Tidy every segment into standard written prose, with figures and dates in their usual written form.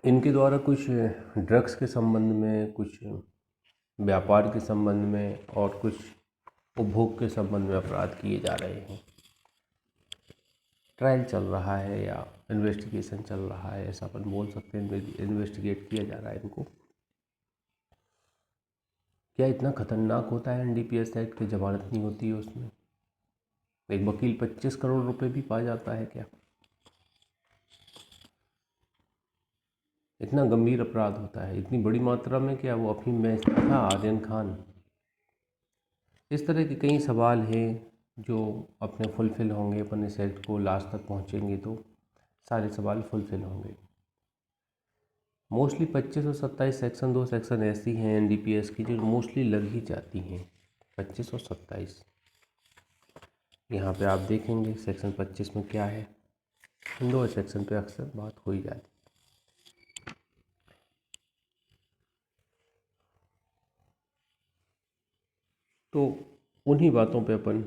इनके द्वारा कुछ ड्रग्स के संबंध में, कुछ व्यापार के संबंध में और कुछ उपभोग के संबंध में अपराध किए जा रहे हैं। ट्रायल चल रहा है या इन्वेस्टिगेशन चल रहा है, ऐसा अपन बोल सकते हैं। इन्वेस्टिगेट किया जा रहा है इनको। क्या इतना खतरनाक होता है एनडीपीएस एक्ट की जमानत नहीं होती है उसमें? एक वकील 25 करोड़ रुपए भी पा जाता है क्या? इतना गंभीर अपराध होता है, इतनी बड़ी मात्रा में। क्या वो अफीम बेचता था आर्यन खान? इस तरह के कई सवाल हैं जो अपने फुलफ़िल होंगे, अपन इस एक्ट को लास्ट तक पहुँचेंगे तो सारे सवाल फुलफ़िल होंगे। मोस्टली 25 और 27 सेक्शन, 2 सेक्शन ऐसी हैं एनडीपीएस की जो मोस्टली लग ही जाती हैं। 25 और 27 यहाँ पे आप देखेंगे सेक्शन 25 में क्या है। इन दो सेक्शन पे अक्सर बात हो ही जाती। तो उन्हीं बातों पे अपन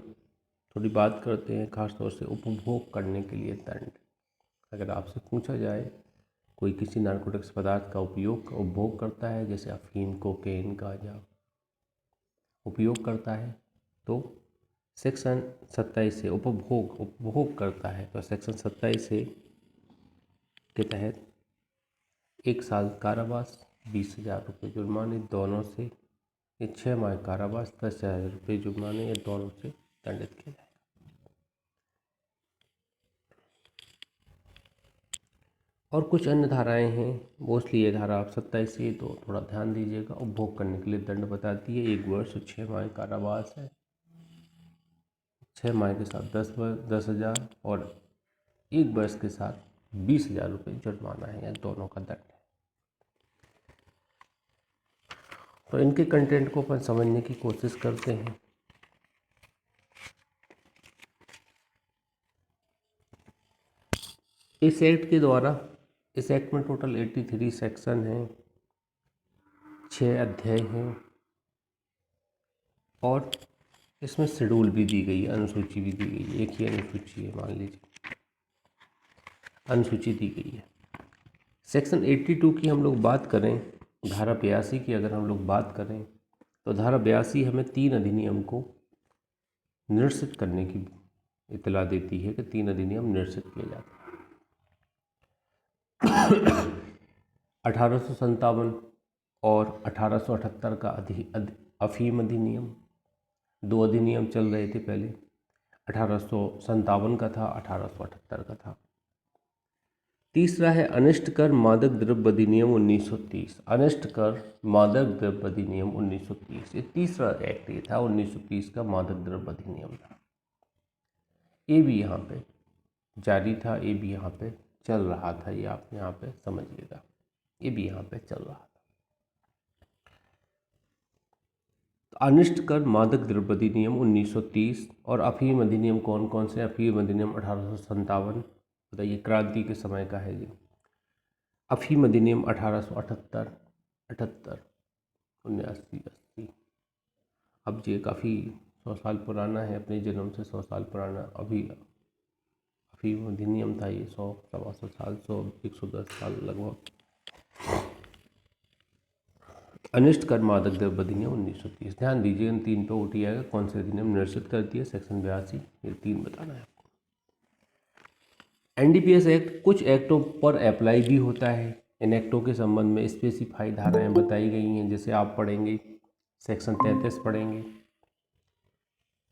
थोड़ी बात करते हैं, खासतौर से उपभोग करने के लिए दंड। अगर आपसे पूछा जाए कोई किसी नारकोटिक्स पदार्थ का उपभोग करता है, जैसे अफीम, कोकेन, गांजा उपयोग करता है, तो सेक्शन 27 से उपभोग करता है तो सेक्शन 27 से के तहत 1 साल कारावास, 20,000 रुपये जुर्माने दोनों से, या 6 माह कारावास, 10,000 रुपये जुर्माने, या दोनों से दंडित किया जाए। और कुछ अन्य धाराएं हैं, मोस्टली ये धारा आप 27 से, तो थोड़ा ध्यान दीजिएगा। उपभोग करने के लिए दंड बताती है 1 वर्ष 6 माह कारावास है, 6 माह के साथ 10,000 और 1 वर्ष के साथ 20,000 रुपये जुर्माना है, या दोनों का दंड है। तो इनके कंटेंट को अपन समझने की कोशिश करते हैं। इस एक्ट के द्वारा, इस एक्ट में टोटल 83 सेक्शन हैं, 6 अध्याय हैं और इसमें शेड्यूल भी दी गई है, अनुसूची भी दी गई है। एक ही अनुसूची है, मान लीजिए अनुसूची दी गई है। सेक्शन 82 की हम लोग बात करें, धारा 82 की अगर हम लोग बात करें, तो धारा 82 हमें 3 अधिनियम को निरसित करने की इतला देती है कि 3 अधिनियम निरसित किए जाते हैं। 1857 और 1878 का अफीम अधिनियम, 2 अधिनियम चल रहे थे पहले। 1857 का था, 1878 का था। तीसरा है अनिष्ट कर मादक द्रव्य अधिनियम 1930। अनिष्ट कर मादक द्रव्य अधिनियम 1930, ये तीसरा एक्ट ये था। 1930 का मादक द्रव्य अधिनियम था। ये भी यहाँ पे जारी था, ये भी यहाँ पे चल रहा था, ये आप यहाँ पे समझिएगा, ये भी यहाँ पे चल रहा था। तो अनिष्ट कर मादक द्रव्य अधिनियम 1930 और अफीम अधिनियम कौन कौन से? अफीम अधिनियम 1857, बताइए, क्रांति के समय का है ये। अफीम अधिनियम 1878, 78, 79, 80। अब ये काफ़ी 100 साल पुराना है, अपने जन्म से 100 साल पुराना अभी अफीम अधिनियम था ये। 100, 125 साल, 100, 110 साल लगभग। अनिष्ट कर मादक द्रव्य अधिनियम 1930। ध्यान दीजिए, इन 3 पे ओटी आएगा। कौन से अधिनियम निरसित करती है? सेक्शन 82, ये 3 बताना है आपको। एनडीपीएस एक्ट कुछ एक्टों पर अप्लाई भी होता है। इन एक्टों के संबंध में स्पेसिफाई धाराएं बताई गई हैं, जैसे आप पढ़ेंगे सेक्शन 33 पढ़ेंगे,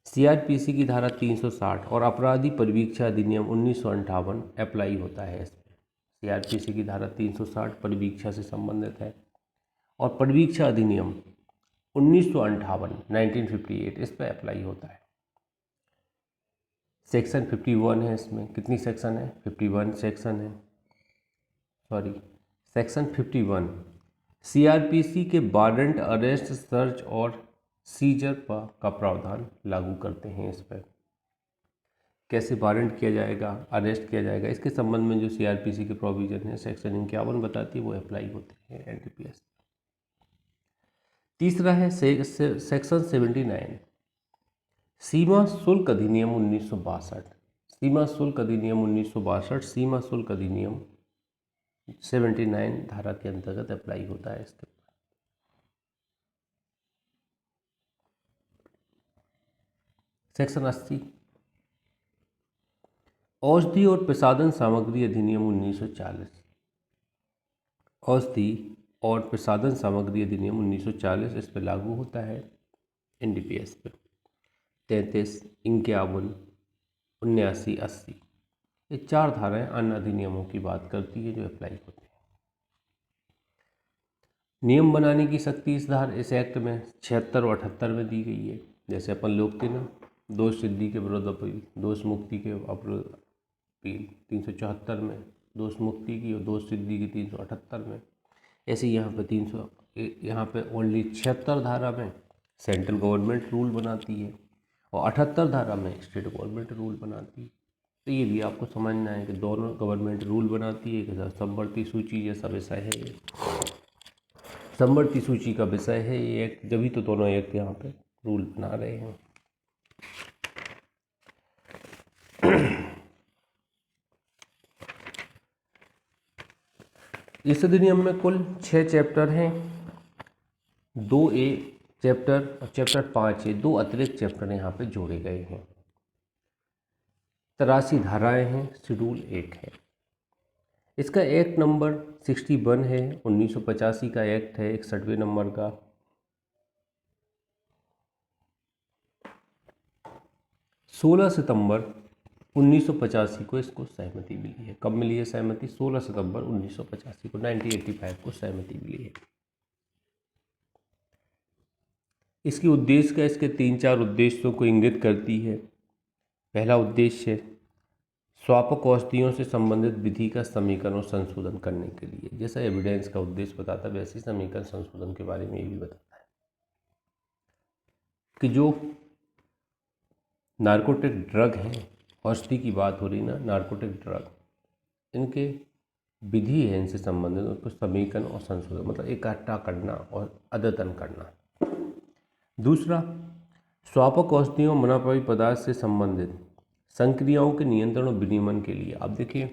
सीआरपीसी की धारा 360 और अपराधी परिवीक्षा अधिनियम 1958 अप्लाई होता है इसमें। सीआरपीसी की धारा 360 परिवीक्षा से संबंधित है, और परिवीक्षा अधिनियम 1958, 1958 इस पर अप्लाई होता है। सेक्शन 51 है इसमें। कितनी सेक्शन है? 51 सेक्शन है, सॉरी, सेक्शन 51 सीआरपीसी के वारंट, अरेस्ट, सर्च और सीजर का प्रावधान लागू करते हैं। इस पर कैसे वारंट किया जाएगा, अरेस्ट किया जाएगा, इसके संबंध में जो सीआरपीसी के प्रोविजन है सेक्शन 51 बताती है, वो अप्लाई होते हैं एनडीपीएस। तीसरा है सेक्शन 79 सीमा शुल्क अधिनियम 1962। सीमा शुल्क अधिनियम 1962, सीमा शुल्क अधिनियम 79 धारा के अंतर्गत अप्लाई होता है इसके। सेक्शन 80 औषधि और प्रसाधन सामग्री अधिनियम 1940। औषधि और प्रसाधन सामग्री अधिनियम 1940 इस पर लागू होता है NDPS पे। 33, 51, 79, 80 ये 4 धाराएं अन्य अधिनियमों की बात करती है जो अप्लाई होती है। नियम बनाने की शक्ति इस एक्ट में 76 और 78 में दी गई है। जैसे अपन लोग थे ना, दोष सिद्धि के विरुद्ध अपील, दोष मुक्ति के अपील 374 में, दोष मुक्ति की और दोष सिद्धि की 378 में। ऐसे यहाँ पे ओनली 76 धारा में सेंट्रल गवर्नमेंट रूल बनाती है और 78 धारा में स्टेट गवर्नमेंट रूल बनाती है। तो ये भी आपको समझना है कि दोनों गवर्नमेंट रूल बनाती है कि समवर्ती सूची जैसा विषय है ये, समवर्ती सूची का विषय है ये एक्ट, जब भी तो दोनों एक्ट यहाँ पे रूल बना रहे हैं। इस अधिनियम में कुल 6 चैप्टर हैं, 2A चैप्टर और चैप्टर 5 है, 2 अतिरिक्त चैप्टर यहाँ पे जोड़े गए हैं। 83 धाराएं हैं, शेड्यूल 1 है। इसका एक्ट नंबर 61 है, 1985 का एक्ट है 61वें नंबर का। 16 सितंबर 1985 को इसको सहमति मिली है। कब मिली है सहमति? 16 सितंबर 1985 को, 1985 को सहमति मिली है। इसकी उद्देश्य का, इसके 3-4 उद्देश्यों को इंगित करती है। पहला उद्देश्य स्वापक औषधियों से संबंधित विधि का समीकरण और संशोधन करने के लिए, जैसा एविडेंस का उद्देश्य बताता है वैसे ही समीकरण संशोधन के बारे में ये भी बताता है कि जो नार्कोटिक ड्रग हैं, औषधि की बात हो रही ना, नार्कोटिक ड्रग, इनके विधि है इनसे संबंधित, उसको समीकरण और संशोधन मतलब इकट्ठा करना और अद्यतन करना। दूसरा, स्वापक औषधियों मनापी पदार्थ से संबंधित संक्रियाओं के नियंत्रण और विनियमन के लिए। अब देखिए,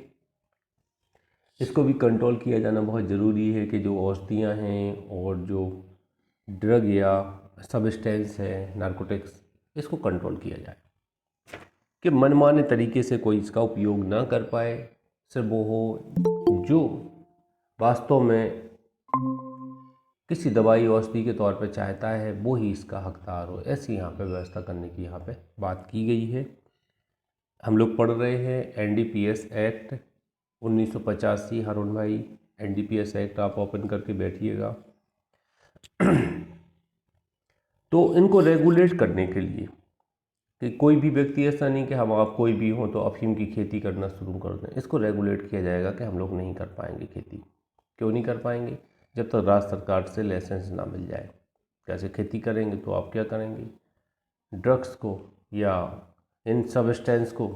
इसको भी कंट्रोल किया जाना बहुत ज़रूरी है कि जो औषधियाँ हैं और जो ड्रग या सब्सटेंस है, नार्कोटिक्स, इसको कंट्रोल किया जाए कि मनमाने तरीके से कोई इसका उपयोग ना कर पाए। सिर्फ वो हो जो वास्तव में किसी दवाई औषधि के तौर पर चाहता है वो ही इसका हकदार हो, ऐसी यहाँ पे व्यवस्था करने की यहाँ पे बात की गई है। हम लोग पढ़ रहे हैं NDPS एक्ट 1985। हारून भाई, NDPS एक्ट आप ओपन करके बैठिएगा। तो इनको रेगुलेट करने के लिए कि कोई भी व्यक्ति ऐसा नहीं कि हम आप कोई भी हो तो अफीम की खेती करना शुरू कर दें, इसको रेगुलेट किया जाएगा कि हम लोग नहीं कर पाएंगे खेती। क्यों नहीं कर पाएंगे? जब तक राज्य सरकार से लाइसेंस ना मिल जाए। कैसे खेती करेंगे? तो आप क्या करेंगे, ड्रग्स को या इन सब्सटेंस को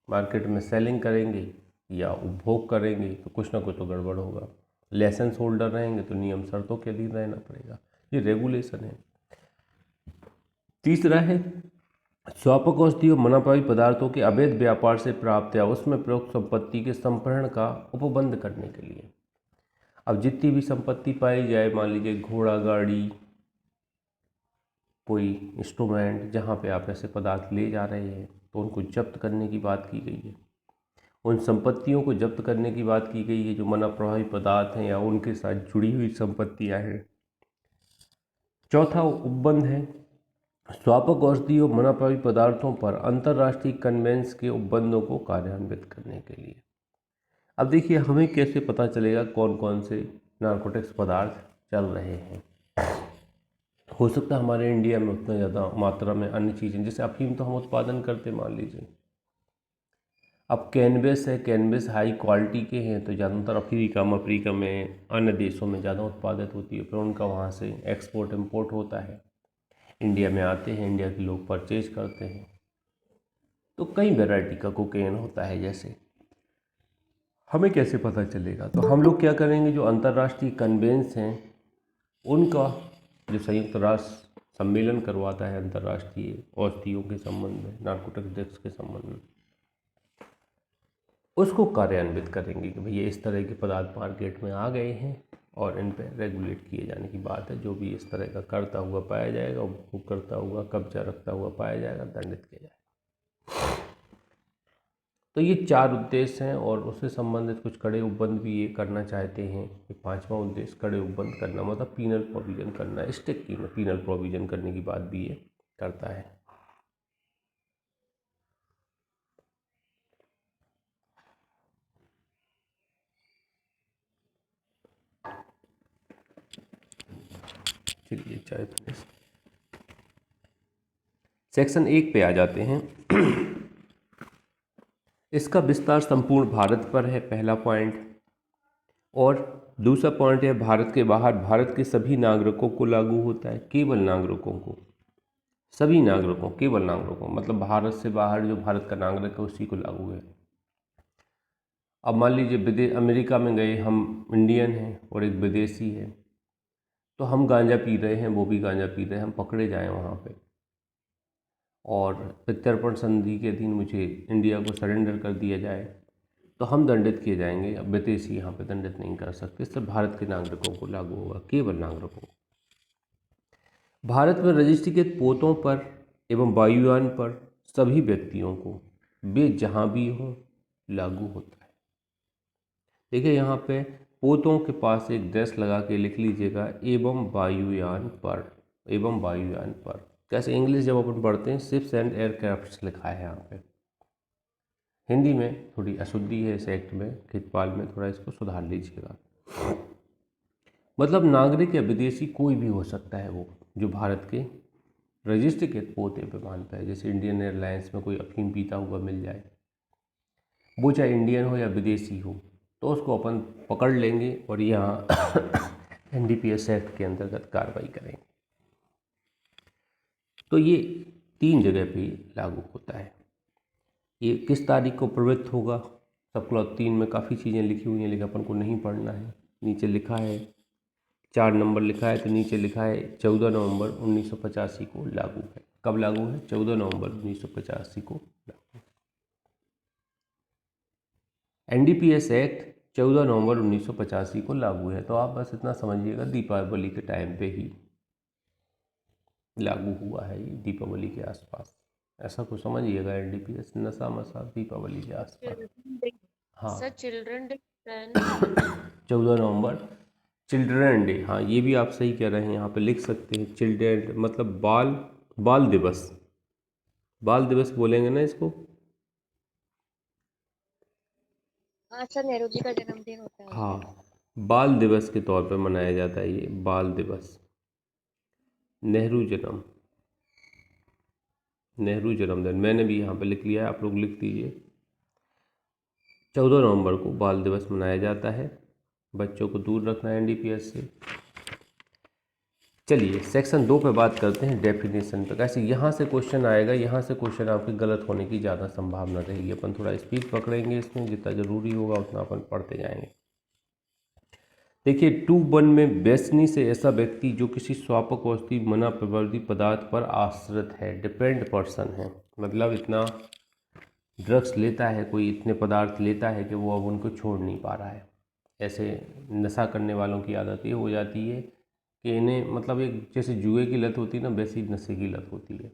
मार्केट में सेलिंग करेंगे या उपभोग करेंगे तो कुछ ना कुछ तो गड़बड़ होगा। लाइसेंस होल्डर रहेंगे तो नियम शर्तों के अधीन रहना पड़ेगा, ये रेगुलेशन है। तीसरा है स्वापक औषधि और मनापाई पदार्थों के अवैध व्यापार से प्राप्त या उसमें प्रयुक्त संपत्ति के संपहरण का उपबंध करने के लिए। अब जितनी भी संपत्ति पाई जाए, मान लीजिए घोड़ा गाड़ी, कोई इंस्ट्रूमेंट, जहाँ पे आप ऐसे पदार्थ ले जा रहे हैं तो उनको जब्त करने की बात की गई है। उन संपत्तियों को जब्त करने की बात की गई है जो मना प्रभावी पदार्थ हैं या उनके साथ जुड़ी हुई संपत्तियाँ हैं। चौथा उपबंध है स्वापक औषधि और मना प्रभावी पदार्थों पर अंतर्राष्ट्रीय कन्वेंस के उपबंधों को कार्यान्वित करने के लिए। अब देखिए, हमें कैसे पता चलेगा कौन कौन से नार्कोटिक्स पदार्थ चल रहे हैं? हो सकता है हमारे इंडिया में उतना ज़्यादा मात्रा में अन्य चीज़ें, जैसे अफीम तो हम उत्पादन करते मान लीजिए। अब कैनबिस है, कैनबिस हाई क्वालिटी के हैं तो ज़्यादातर अफ्रीका में अन्य देशों में ज़्यादा उत्पादित होती है, फिर उनका वहाँ से एक्सपोर्ट इम्पोर्ट होता है, इंडिया में आते हैं, इंडिया के लोग परचेज करते हैं। तो कई वैरायटी का कोकेन होता है। जैसे हमें कैसे पता चलेगा? तो हम लोग क्या करेंगे, जो अंतर्राष्ट्रीय कन्वेंस हैं उनका जो संयुक्त राष्ट्र सम्मेलन करवाता है अंतर्राष्ट्रीय औषधियों के संबंध में, नार्कोटिक ड्रग्स के संबंध में, उसको कार्यान्वित करेंगे कि भैया इस तरह के पदार्थ मार्केट में आ गए हैं और इन पर रेगुलेट किए जाने की बात है। जो भी इस तरह का करता हुआ पाया जाएगा, उपभोग करता हुआ, कब्जा रखता हुआ पाया जाएगा, दंडित किया जाएगा। तो ये 4 उद्देश्य हैं और उससे संबंधित कुछ कड़े उपबंध भी ये करना चाहते हैं। कि 5वां उद्देश्य कड़े उपबंध करना, मतलब पीनल प्रोविजन करना, स्टिक पीनल प्रोविजन करने की बात भी ये करता है। चलिए चाय पीने से सेक्शन 1 पे आ जाते हैं। इसका विस्तार संपूर्ण भारत पर है, पहला पॉइंट। और दूसरा पॉइंट है भारत के बाहर भारत के सभी नागरिकों को लागू होता है, केवल नागरिकों को, सभी नागरिकों, केवल नागरिकों, मतलब भारत से बाहर जो भारत का नागरिक है उसी को लागू है। अब मान लीजिए विदेश अमेरिका में गए, हम इंडियन हैं और एक विदेशी है, तो हम गांजा पी रहे हैं, वो भी गांजा पी रहे हैं, हम पकड़े जाएं वहाँ पे और प्रत्यर्पण संधि के अधीन मुझे इंडिया को सरेंडर कर दिया जाए, तो हम दंडित किए जाएंगे। अब विदेशी यहाँ पे दंडित नहीं कर सकते, सिर्फ भारत के नागरिकों को लागू होगा, केवल नागरिकों को। भारत में रजिस्ट्रीकृत पोतों पर एवं वायुयान पर सभी व्यक्तियों को, वे जहाँ भी हों, लागू होता है। देखिए यहाँ पे पोतों के पास एक डैश लगा के लिख लीजिएगा, एवं वायुयान पर, एवं वायुयान पर। कैसे इंग्लिश जब अपन पढ़ते हैं शिप्स एंड एयरक्राफ्ट्स लिखा है यहाँ पे। हिंदी में थोड़ी अशुद्धि है इस एक्ट में, खितपाल में थोड़ा इसको सुधार लीजिएगा। मतलब नागरिक या विदेशी कोई भी हो सकता है वो, जो भारत के रजिस्टर के पोते पे मानता है। जैसे इंडियन एयरलाइंस में कोई अफीम पीता हुआ मिल जाए, वो चाहे इंडियन हो या विदेशी हो, तो उसको अपन पकड़ लेंगे और यहाँ NDPS एक्ट के अंतर्गत कार्रवाई करेंगे। तो ये 3 जगह पे लागू होता है। ये किस तारीख को प्रवृत्त होगा, सब क्लॉज 3 में काफ़ी चीज़ें लिखी हुई हैं, लेकिन अपन को नहीं पढ़ना है। नीचे लिखा है 4 नंबर लिखा है, तो नीचे लिखा है 14 नवंबर 1985 को लागू है। कब लागू है? 14 नवंबर 1985 को लागू। NDPS एक्ट 14 नवंबर 1985 को लागू है। तो आप बस इतना समझिएगा, दीपावली के टाइम पे ही लागू हुआ है, ये दीपावली के आसपास, ऐसा कुछ समझिएगा। NDPS नशा मसा दीपावली के आसपास। हाँ सर चिल्ड्रन डे 14 नवंबर चिल्ड्रन डे, हाँ ये भी आप सही कह रहे हैं, यहाँ पे लिख सकते हैं चिल्ड्रन, मतलब बाल बाल दिवस, बाल दिवस बोलेंगे ना इसको। हाँ सर, नेहरू जी का जन्मदिन होता है उस दिन। हाँ, बाल दिवस के तौर पर मनाया जाता है ये बाल दिवस। नेहरू जन्म, नेहरू जन्मदिन मैंने भी यहाँ पे लिख लिया है, आप लोग लिख दीजिए। 14 नवंबर को बाल दिवस मनाया जाता है। बच्चों को दूर रखना है NDPS से। चलिए सेक्शन 2 पे बात करते हैं, डेफिनेशन पे। कैसे यहाँ से क्वेश्चन आएगा, यहाँ से क्वेश्चन आपके गलत होने की ज़्यादा संभावना रहेगी। अपन थोड़ा स्पीड पकड़ेंगे, इसमें जितना ज़रूरी होगा उतना अपन पढ़ते जाएंगे। देखिए 2(1) में व्यसनी से ऐसा व्यक्ति जो किसी स्वापक औषधि मना प्रवर्ती पदार्थ पर आश्रित है, डिपेंड पर्सन है, मतलब इतना ड्रग्स लेता है, कोई इतने पदार्थ लेता है कि वो अब उनको छोड़ नहीं पा रहा है। ऐसे नशा करने वालों की आदत ये हो जाती है कि इन्हें, मतलब एक जैसे जुए की लत होती है ना, वैसी नशे की लत होती है।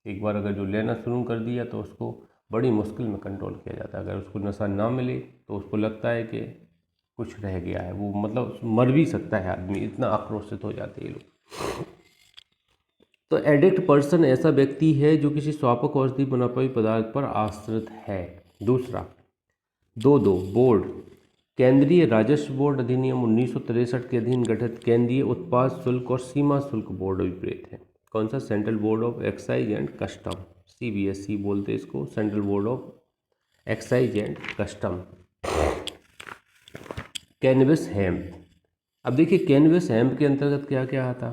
एक बार अगर जो लेना शुरू कर दिया तो उसको बड़ी मुश्किल में कंट्रोल किया जाता है। अगर उसको नशा ना मिले तो उसको लगता है कि कुछ रह गया है, वो मतलब मर भी सकता है आदमी, इतना आक्रोशित हो जाते हैं लोग। तो एडिक्ट पर्सन ऐसा व्यक्ति है जो किसी स्वापक औषधि बनापी पदार्थ पर आश्रित है। दूसरा 2(2) बोर्ड, केंद्रीय राजस्व बोर्ड अधिनियम 1963 के अधीन गठित केंद्रीय उत्पाद शुल्क और सीमा शुल्क बोर्ड अभिप्रेत है। कौन सा? Central board of excise and custom, CBSE बोलते हैं इसको, central board of excise and custom. Cannabis hemp, अब देखिए कैनबिस हेम्प के अंतर्गत क्या क्या आता।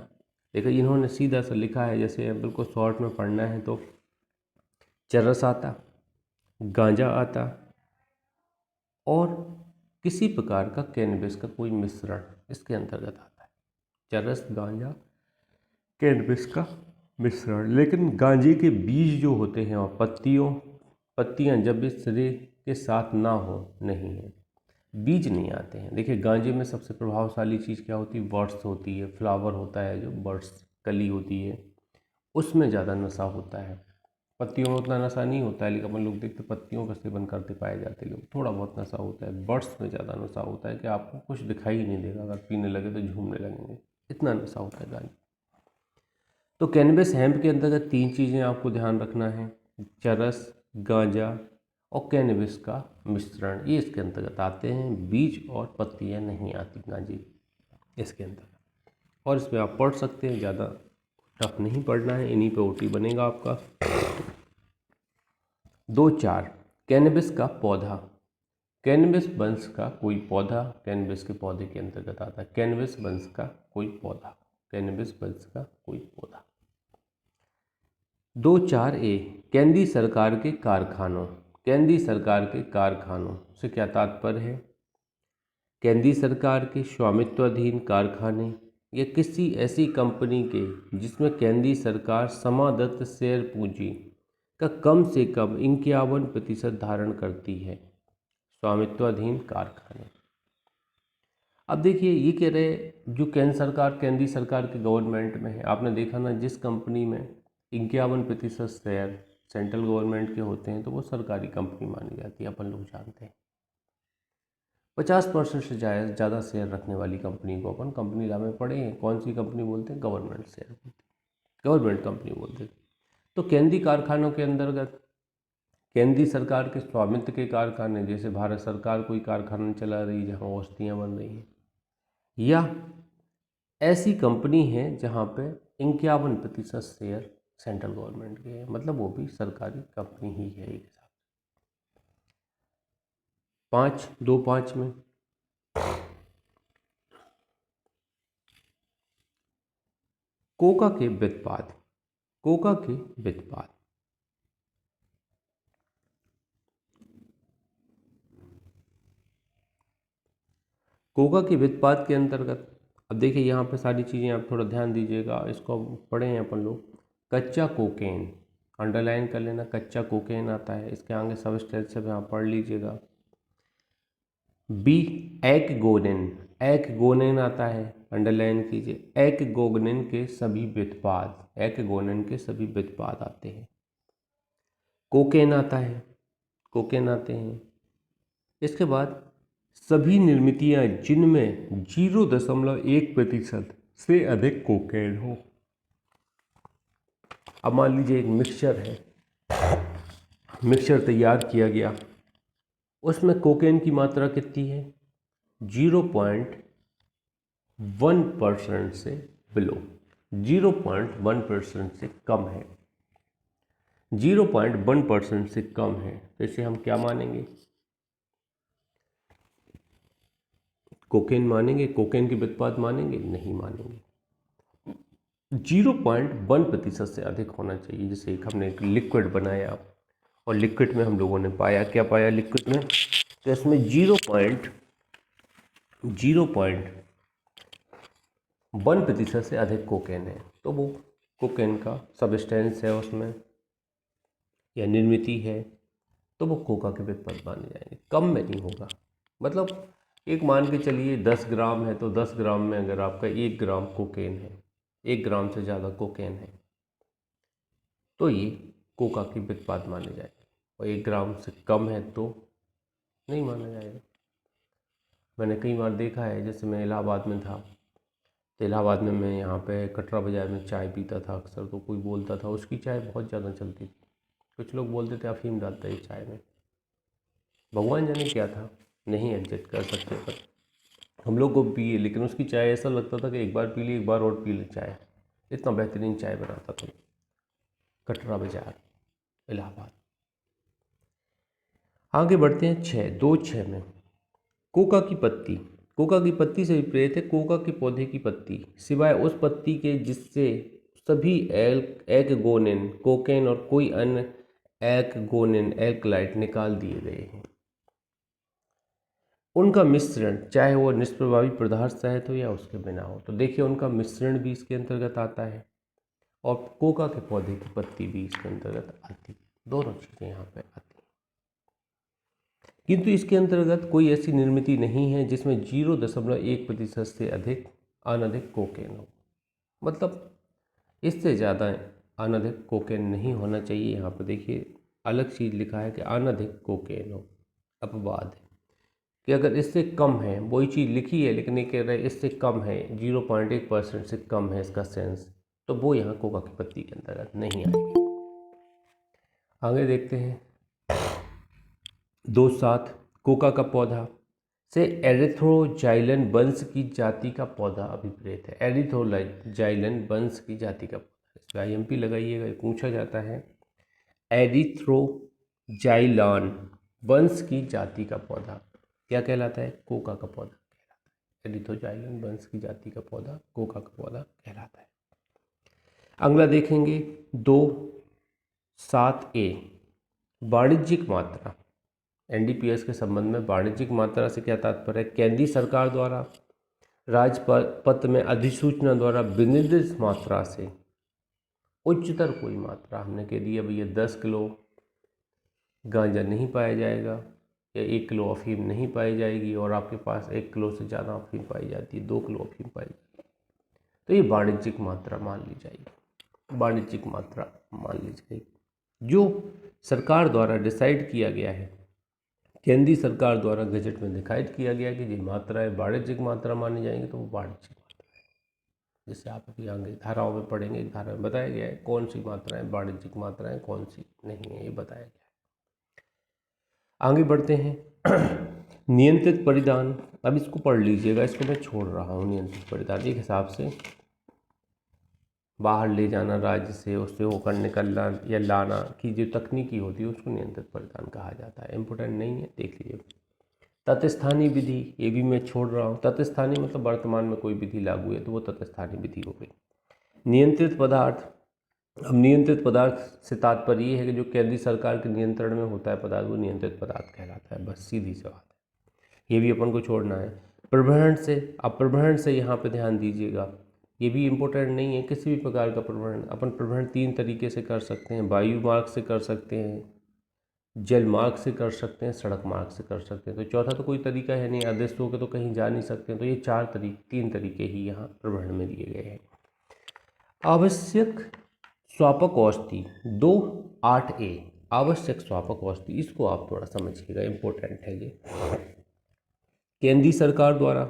देखिए इन्होंने सीधा सा लिखा है, जैसे बिल्कुल शॉर्ट में पढ़ना है तो चरस आता, गांजा आता, और किसी प्रकार का कैनबिस का कोई मिश्रण इसके अंतर्गत आता है। चरस, गांजा, कैनबिस का मिश्रण। लेकिन गांजे के बीज जो होते हैं और पत्तियां जब इस सिरे के साथ ना हो, नहीं है। बीज नहीं आते हैं। देखिए गांजे में सबसे प्रभावशाली चीज़ क्या होती है? बर्ड्स होती है, फ्लावर होता है, जो बर्ड्स कली होती है उसमें ज़्यादा नशा होता है। पत्तियों में उतना नशा नहीं होता है, लेकिन अपन लोग देखते पत्तियों का सेवन करते पाए जाते लोग, थोड़ा बहुत नशा होता है। बर्ड्स में ज़्यादा नशा होता है कि आपको कुछ दिखाई ही नहीं देगा, अगर पीने लगे तो झूमने लगेंगे, इतना नशा होता है गांजे। तो कैनबिस हेम्प के अंतर्गत 3 चीज़ें आपको ध्यान रखना है: चरस, गांजा और कैनबिस का मिश्रण, ये इसके अंतर्गत आते हैं। बीज और पत्तियां नहीं आती गांजे इसके अंतर्गत। और इसमें आप पढ़ सकते हैं, ज़्यादा टफ नहीं पढ़ना है, इन्हीं पे ओटी बनेगा आपका। 2-4 कैनबिस का पौधा। कैनबिस वंश का कोई पौधा कैनबिस के पौधे के अंतर्गत आता है। कैनबिस वंश का कोई पौधा, कैनबिस वंश का कोई पौधा। 2-4 केंद्रीय सरकार के कारखानों। केंद्रीय सरकार के कारखानों से क्या तात्पर्य है? केंद्रीय सरकार के स्वामित्वाधीन कारखाने या किसी ऐसी कंपनी के जिसमें केंद्रीय सरकार समादत्त शेयर पूंजी का कम से कम 51% धारण करती है। स्वामित्वाधीन कारखाने। अब देखिए ये कह रहे जो केंद्रीय सरकार के गवर्नमेंट में है, आपने देखा ना, जिस कंपनी में 51% शेयर सेंट्रल गवर्नमेंट के होते हैं तो वो सरकारी कंपनी मानी जाती है, अपन लोग जानते हैं। 50% से ज़्यादा शेयर रखने वाली कंपनी को अपन कंपनी लॉ में पढ़े हैं, कौन सी कंपनी बोलते हैं? गवर्नमेंट शेयर बोलते हैं, गवर्नमेंट कंपनी बोलते हैं। तो केंद्रीय कारखानों के अंतर्गत केंद्रीय सरकार के स्वामित्व के कारखाने, जैसे भारत सरकार कोई कारखाना चला रही है जहाँ औषधियाँ बन रही हैं, या ऐसी कंपनी है जहाँ पे 51% शेयर सेंट्रल गवर्नमेंट के हैं, मतलब वो भी सरकारी कंपनी ही है एक हिसाब से। 5-2-5 में कोका के व्युत्पाद। कोका के व्युत्पाद। कोका के व्युत्पाद के अंतर्गत अब देखिए यहाँ पे सारी चीज़ें आप थोड़ा ध्यान दीजिएगा, इसको पढ़े हैं अपन लोग। कच्चा कोकेन, अंडरलाइन कर लेना, कच्चा कोकेन आता है, इसके आगे सबस्टेंस सब यहाँ पढ़ लीजिएगा। बी एक्गोनिन, एक्गोनिन आता है, अंडरलाइन कीजिए। एक्गोनिन के सभी व्युत्पाद, एक्गोनिन के सभी व्युत्पाद आते हैं। कोकेन आता है, कोकेन आते हैं। इसके बाद सभी निर्मितियां जिनमें 0.1% से अधिक कोकेन हो। अब मान लीजिए एक मिक्सचर है, मिक्सचर तैयार किया गया, उसमें कोकेन की मात्रा कितनी है? 0.1% से बिलो, 0.1% से कम है, 0.1% से कम है, तो इसे हम क्या मानेंगे? कोकेन मानेंगे? कोकेन के व्युत्पाद मानेंगे? नहीं मानेंगे। 0.1% से अधिक होना चाहिए। जैसे एक हमने एक लिक्विड बनाया और लिक्विड में हम लोगों ने पाया, क्या पाया लिक्विड में? तो इसमें 0.1% से अधिक कोकेन है, तो वो कोकेन का सबस्टेंस है उसमें या निर्मिति है, तो वो कोका के व्युत्पाद माने जाएंगे। कम में नहीं होगा, मतलब एक मान के चलिए 10 ग्राम है, तो 10 ग्राम में अगर आपका 1 ग्राम कोकेन है, 1 ग्राम से ज़्यादा कोकेन है, तो ये कोका के व्युत्पाद माने जाएंगे। और 1 ग्राम से कम है तो नहीं माना जाएगा। मैंने कई बार देखा है, जैसे मैं इलाहाबाद में था, तो इलाहाबाद में मैं यहाँ पे कटरा बाज़ार में चाय पीता था अक्सर, तो कोई बोलता था उसकी चाय बहुत ज़्यादा चलती थी, कुछ लोग बोलते थे अफीम डालता है चाय में। भगवान जाने क्या था, नहीं एडजस्ट कर सकते, पर हम लोग को पिए, लेकिन उसकी चाय ऐसा लगता था कि एक बार पी ली, एक बार और पी ले चाय, इतना बेहतरीन चाय बनाता था। कटरा बाज़ार, इलाहाबाद। आगे बढ़ते हैं 2-6 में। कोका की पत्ती। कोका की पत्ती से विपरीत है कोका के पौधे की पत्ती, सिवाय उस पत्ती के जिससे सभी एक्गोनिन, कोकेन और कोई अन्य एक्गोनिन एल्कलाइड निकाल दिए गए हैं। उनका मिश्रण, चाहे वो निष्प्रभावी पदार्थ सहित हो या उसके बिना हो, तो देखिए उनका मिश्रण भी इसके अंतर्गत आता है और कोका के पौधे की पत्ती भी इसके अंतर्गत आती है। दोनों चीज़ें यहाँ पे आती हैं। किंतु इसके अंतर्गत कोई ऐसी निर्मिति नहीं है जिसमें 0.1% से अधिक अनधिक कोकेन हो। मतलब इससे ज़्यादा अनधिक कोकेन नहीं होना चाहिए। यहाँ पर देखिए अलग चीज़ लिखा है कि अनधिक कोकेन हो, अपवाद है कि अगर इससे कम है, वही चीज़ लिखी है लेकिन ये कह रहे हैं इससे कम है, 0.1% से कम है इसका सेंस, तो वो यहाँ कोका की पत्ती के अंतर्गत नहीं आएगी। आगे देखते हैं 2.7 कोका का पौधा से एरिथ्रोजाइलन वंश की जाति का पौधा अभिप्रेत है। एरिथ्रोजाइलन वंश की जाति का पौधा, इस पर IMP लगाइएगा, ये पूछा जाता है। एरिथ्रोजाइलन वंश की जाति का पौधा क्या कहलाता है? कोका का पौधा कहलाता है। एरिथ्रोजाइलन वंश की जाति का पौधा कोका का पौधा कहलाता है। अगला देखेंगे 2.7a वाणिज्यिक मात्रा। NDPS के संबंध में वाणिज्यिक मात्रा से क्या तात्पर्य है? केंद्रीय सरकार द्वारा राजपत्र में अधिसूचना द्वारा विनिर्दिष्ट मात्रा से उच्चतर कोई मात्रा। हमने कह दिया भैया 10 किलो गांजा नहीं पाया जाएगा या 1 किलो अफीम नहीं पाई जाएगी, और आपके पास 1 किलो से ज़्यादा अफीम पाई जाती है, 2 किलो अफीम पाई जाती है, तो ये वाणिज्यिक मात्रा मान ली जाएगी। वाणिज्यिक मात्रा मान ली जाएगी जो सरकार द्वारा डिसाइड किया गया है, केंद्रीय सरकार द्वारा गजट में डिसाइड किया गया कि ये मात्राएं वाणिज्यिक मात्रा मानी जाएंगी, तो वो वाणिज्यिक मात्रा है। जैसे आप अभी आगे धाराओं में पढ़ेंगे, धारा में बताया गया है कौन सी मात्राएं वाणिज्यिक मात्राएं, कौन सी नहीं है, ये बताया गया है। आगे बढ़ते हैं नियंत्रित परिधान। अब इसको पढ़ लीजिएगा, इसको मैं छोड़ रहा हूँ। नियंत्रित परिधान एक हिसाब से बाहर ले जाना राज्य से, उससे होकर निकलना या लाना की जो तकनीकी होती है उसको नियंत्रित परिधान कहा जाता है। इम्पोर्टेंट नहीं है, देख लीजिए। तत्स्थानी विधि, ये भी मैं छोड़ रहा हूँ। तत्स्थानी मतलब वर्तमान में कोई विधि लागू है तो वो तत्स्थानी विधि हो गई। नियंत्रित पदार्थ। अब नियंत्रित पदार्थ से तात्पर्य ये है कि जो केंद्रीय सरकार के नियंत्रण में होता है पदार्थ, वो नियंत्रित पदार्थ कहलाता है। बस सीधी सी बात है, ये भी अपन को छोड़ना है। प्रभरण से, अब प्रभरण से यहाँ पे ध्यान दीजिएगा, ये भी इम्पोर्टेंट नहीं है। किसी भी प्रकार का प्रभरण, अपन प्रभरण 3 तरीके से कर सकते हैं। वायु मार्ग से कर सकते हैं, जल मार्ग से कर सकते हैं, सड़क मार्ग से कर सकते हैं। तो चौथा तो कोई तरीका है नहीं, अदृश्य होकर तो कहीं जा नहीं सकते। तो ये 3 तरीके ही यहाँ प्रभरण में दिए गए हैं। आवश्यक स्वापक औषधि 2.8a आवश्यक स्वापक औषधि, इसको आप थोड़ा समझिएगा, इम्पोर्टेंट है ये। केंद्रीय सरकार द्वारा,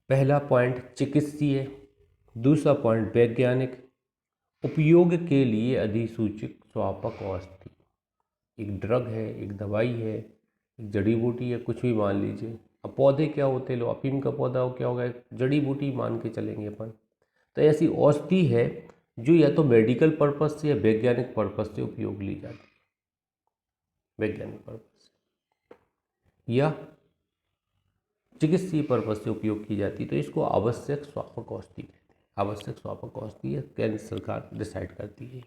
पहला पॉइंट चिकित्सीय, दूसरा पॉइंट वैज्ञानिक उपयोग के लिए अधिसूचित स्वापक औषधि। एक ड्रग है, एक दवाई है, एक जड़ी बूटी है, कुछ भी मान लीजिए। अब पौधे क्या होते हैं, लो अफीम का पौधा हो क्या होगा, एक जड़ी बूटी मान के चलेंगे अपन। तो ऐसी औषधि है जो या तो मेडिकल पर्पज से या वैज्ञानिक पर्पज से उपयोग ली जाती है, वैज्ञानिक पर्पज से या चिकित्सीय पर्पज से उपयोग की जाती है, तो इसको आवश्यक स्वापक औषधि कहते हैं। आवश्यक स्वापक औषधि केंद्र सरकार डिसाइड करती है।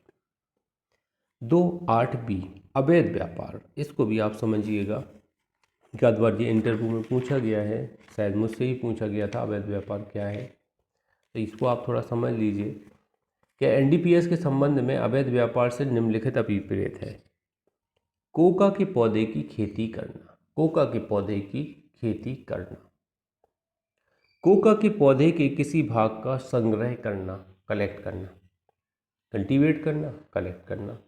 2.8b अवैध व्यापार, इसको भी आप समझिएगा। एक बार ये इंटरव्यू में पूछा गया है, शायद मुझसे ही पूछा गया था, अवैध व्यापार क्या है, तो इसको आप थोड़ा समझ लीजिए कि NDPS के संबंध में अवैध व्यापार से निम्नलिखित अभिप्रेत है। कोका के पौधे की खेती करना, कोका के पौधे की खेती करना, कोका के पौधे के किसी भाग का संग्रह करना, कलेक्ट करना, कल्टीवेट करना, कलेक्ट करना।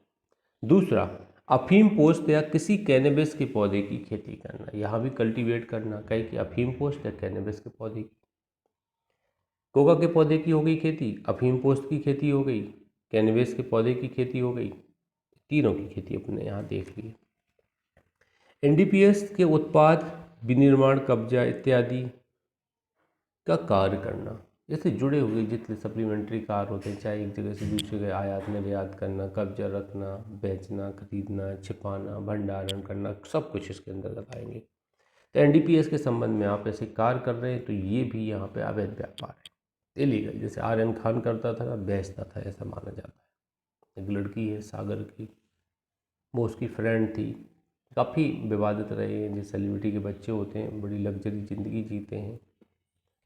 दूसरा, अफीम पोस्त या किसी कैनबिस के पौधे की खेती करना, यहाँ भी कल्टीवेट करना, कहीं कि अफीम पोस्त या कैनबिस के पौधे की। कोका के पौधे की हो गई खेती, अफीम पोस्त की खेती हो गई, कैनबिस के पौधे की खेती हो गई, तीनों की खेती अपने यहाँ देख ली। NDPS के उत्पाद विनिर्माण, कब्जा इत्यादि का कार्य करना, जैसे जुड़े हुए जितने सप्लीमेंट्री कार्य होते हैं, चाहे एक जगह से दूसरी जगह आयात निर्यात करना, कब्जा रखना, बेचना, खरीदना, छिपाना, भंडारण करना, सब कुछ इसके अंतर्गत आएंगे। तो NDPS के संबंध में आप ऐसे कार्य कर रहे हैं तो ये भी यहाँ पे अवैध व्यापार है, इलीगल। जैसे आर्यन खान करता था, बेचता था, ऐसा माना जाता है। एक लड़की है सागर की, वो उसकी फ्रेंड थी, काफ़ी विवादित रहे हैं। जो सेलिब्रिटी के बच्चे होते हैं, बड़ी लग्जरी ज़िंदगी जीते हैं,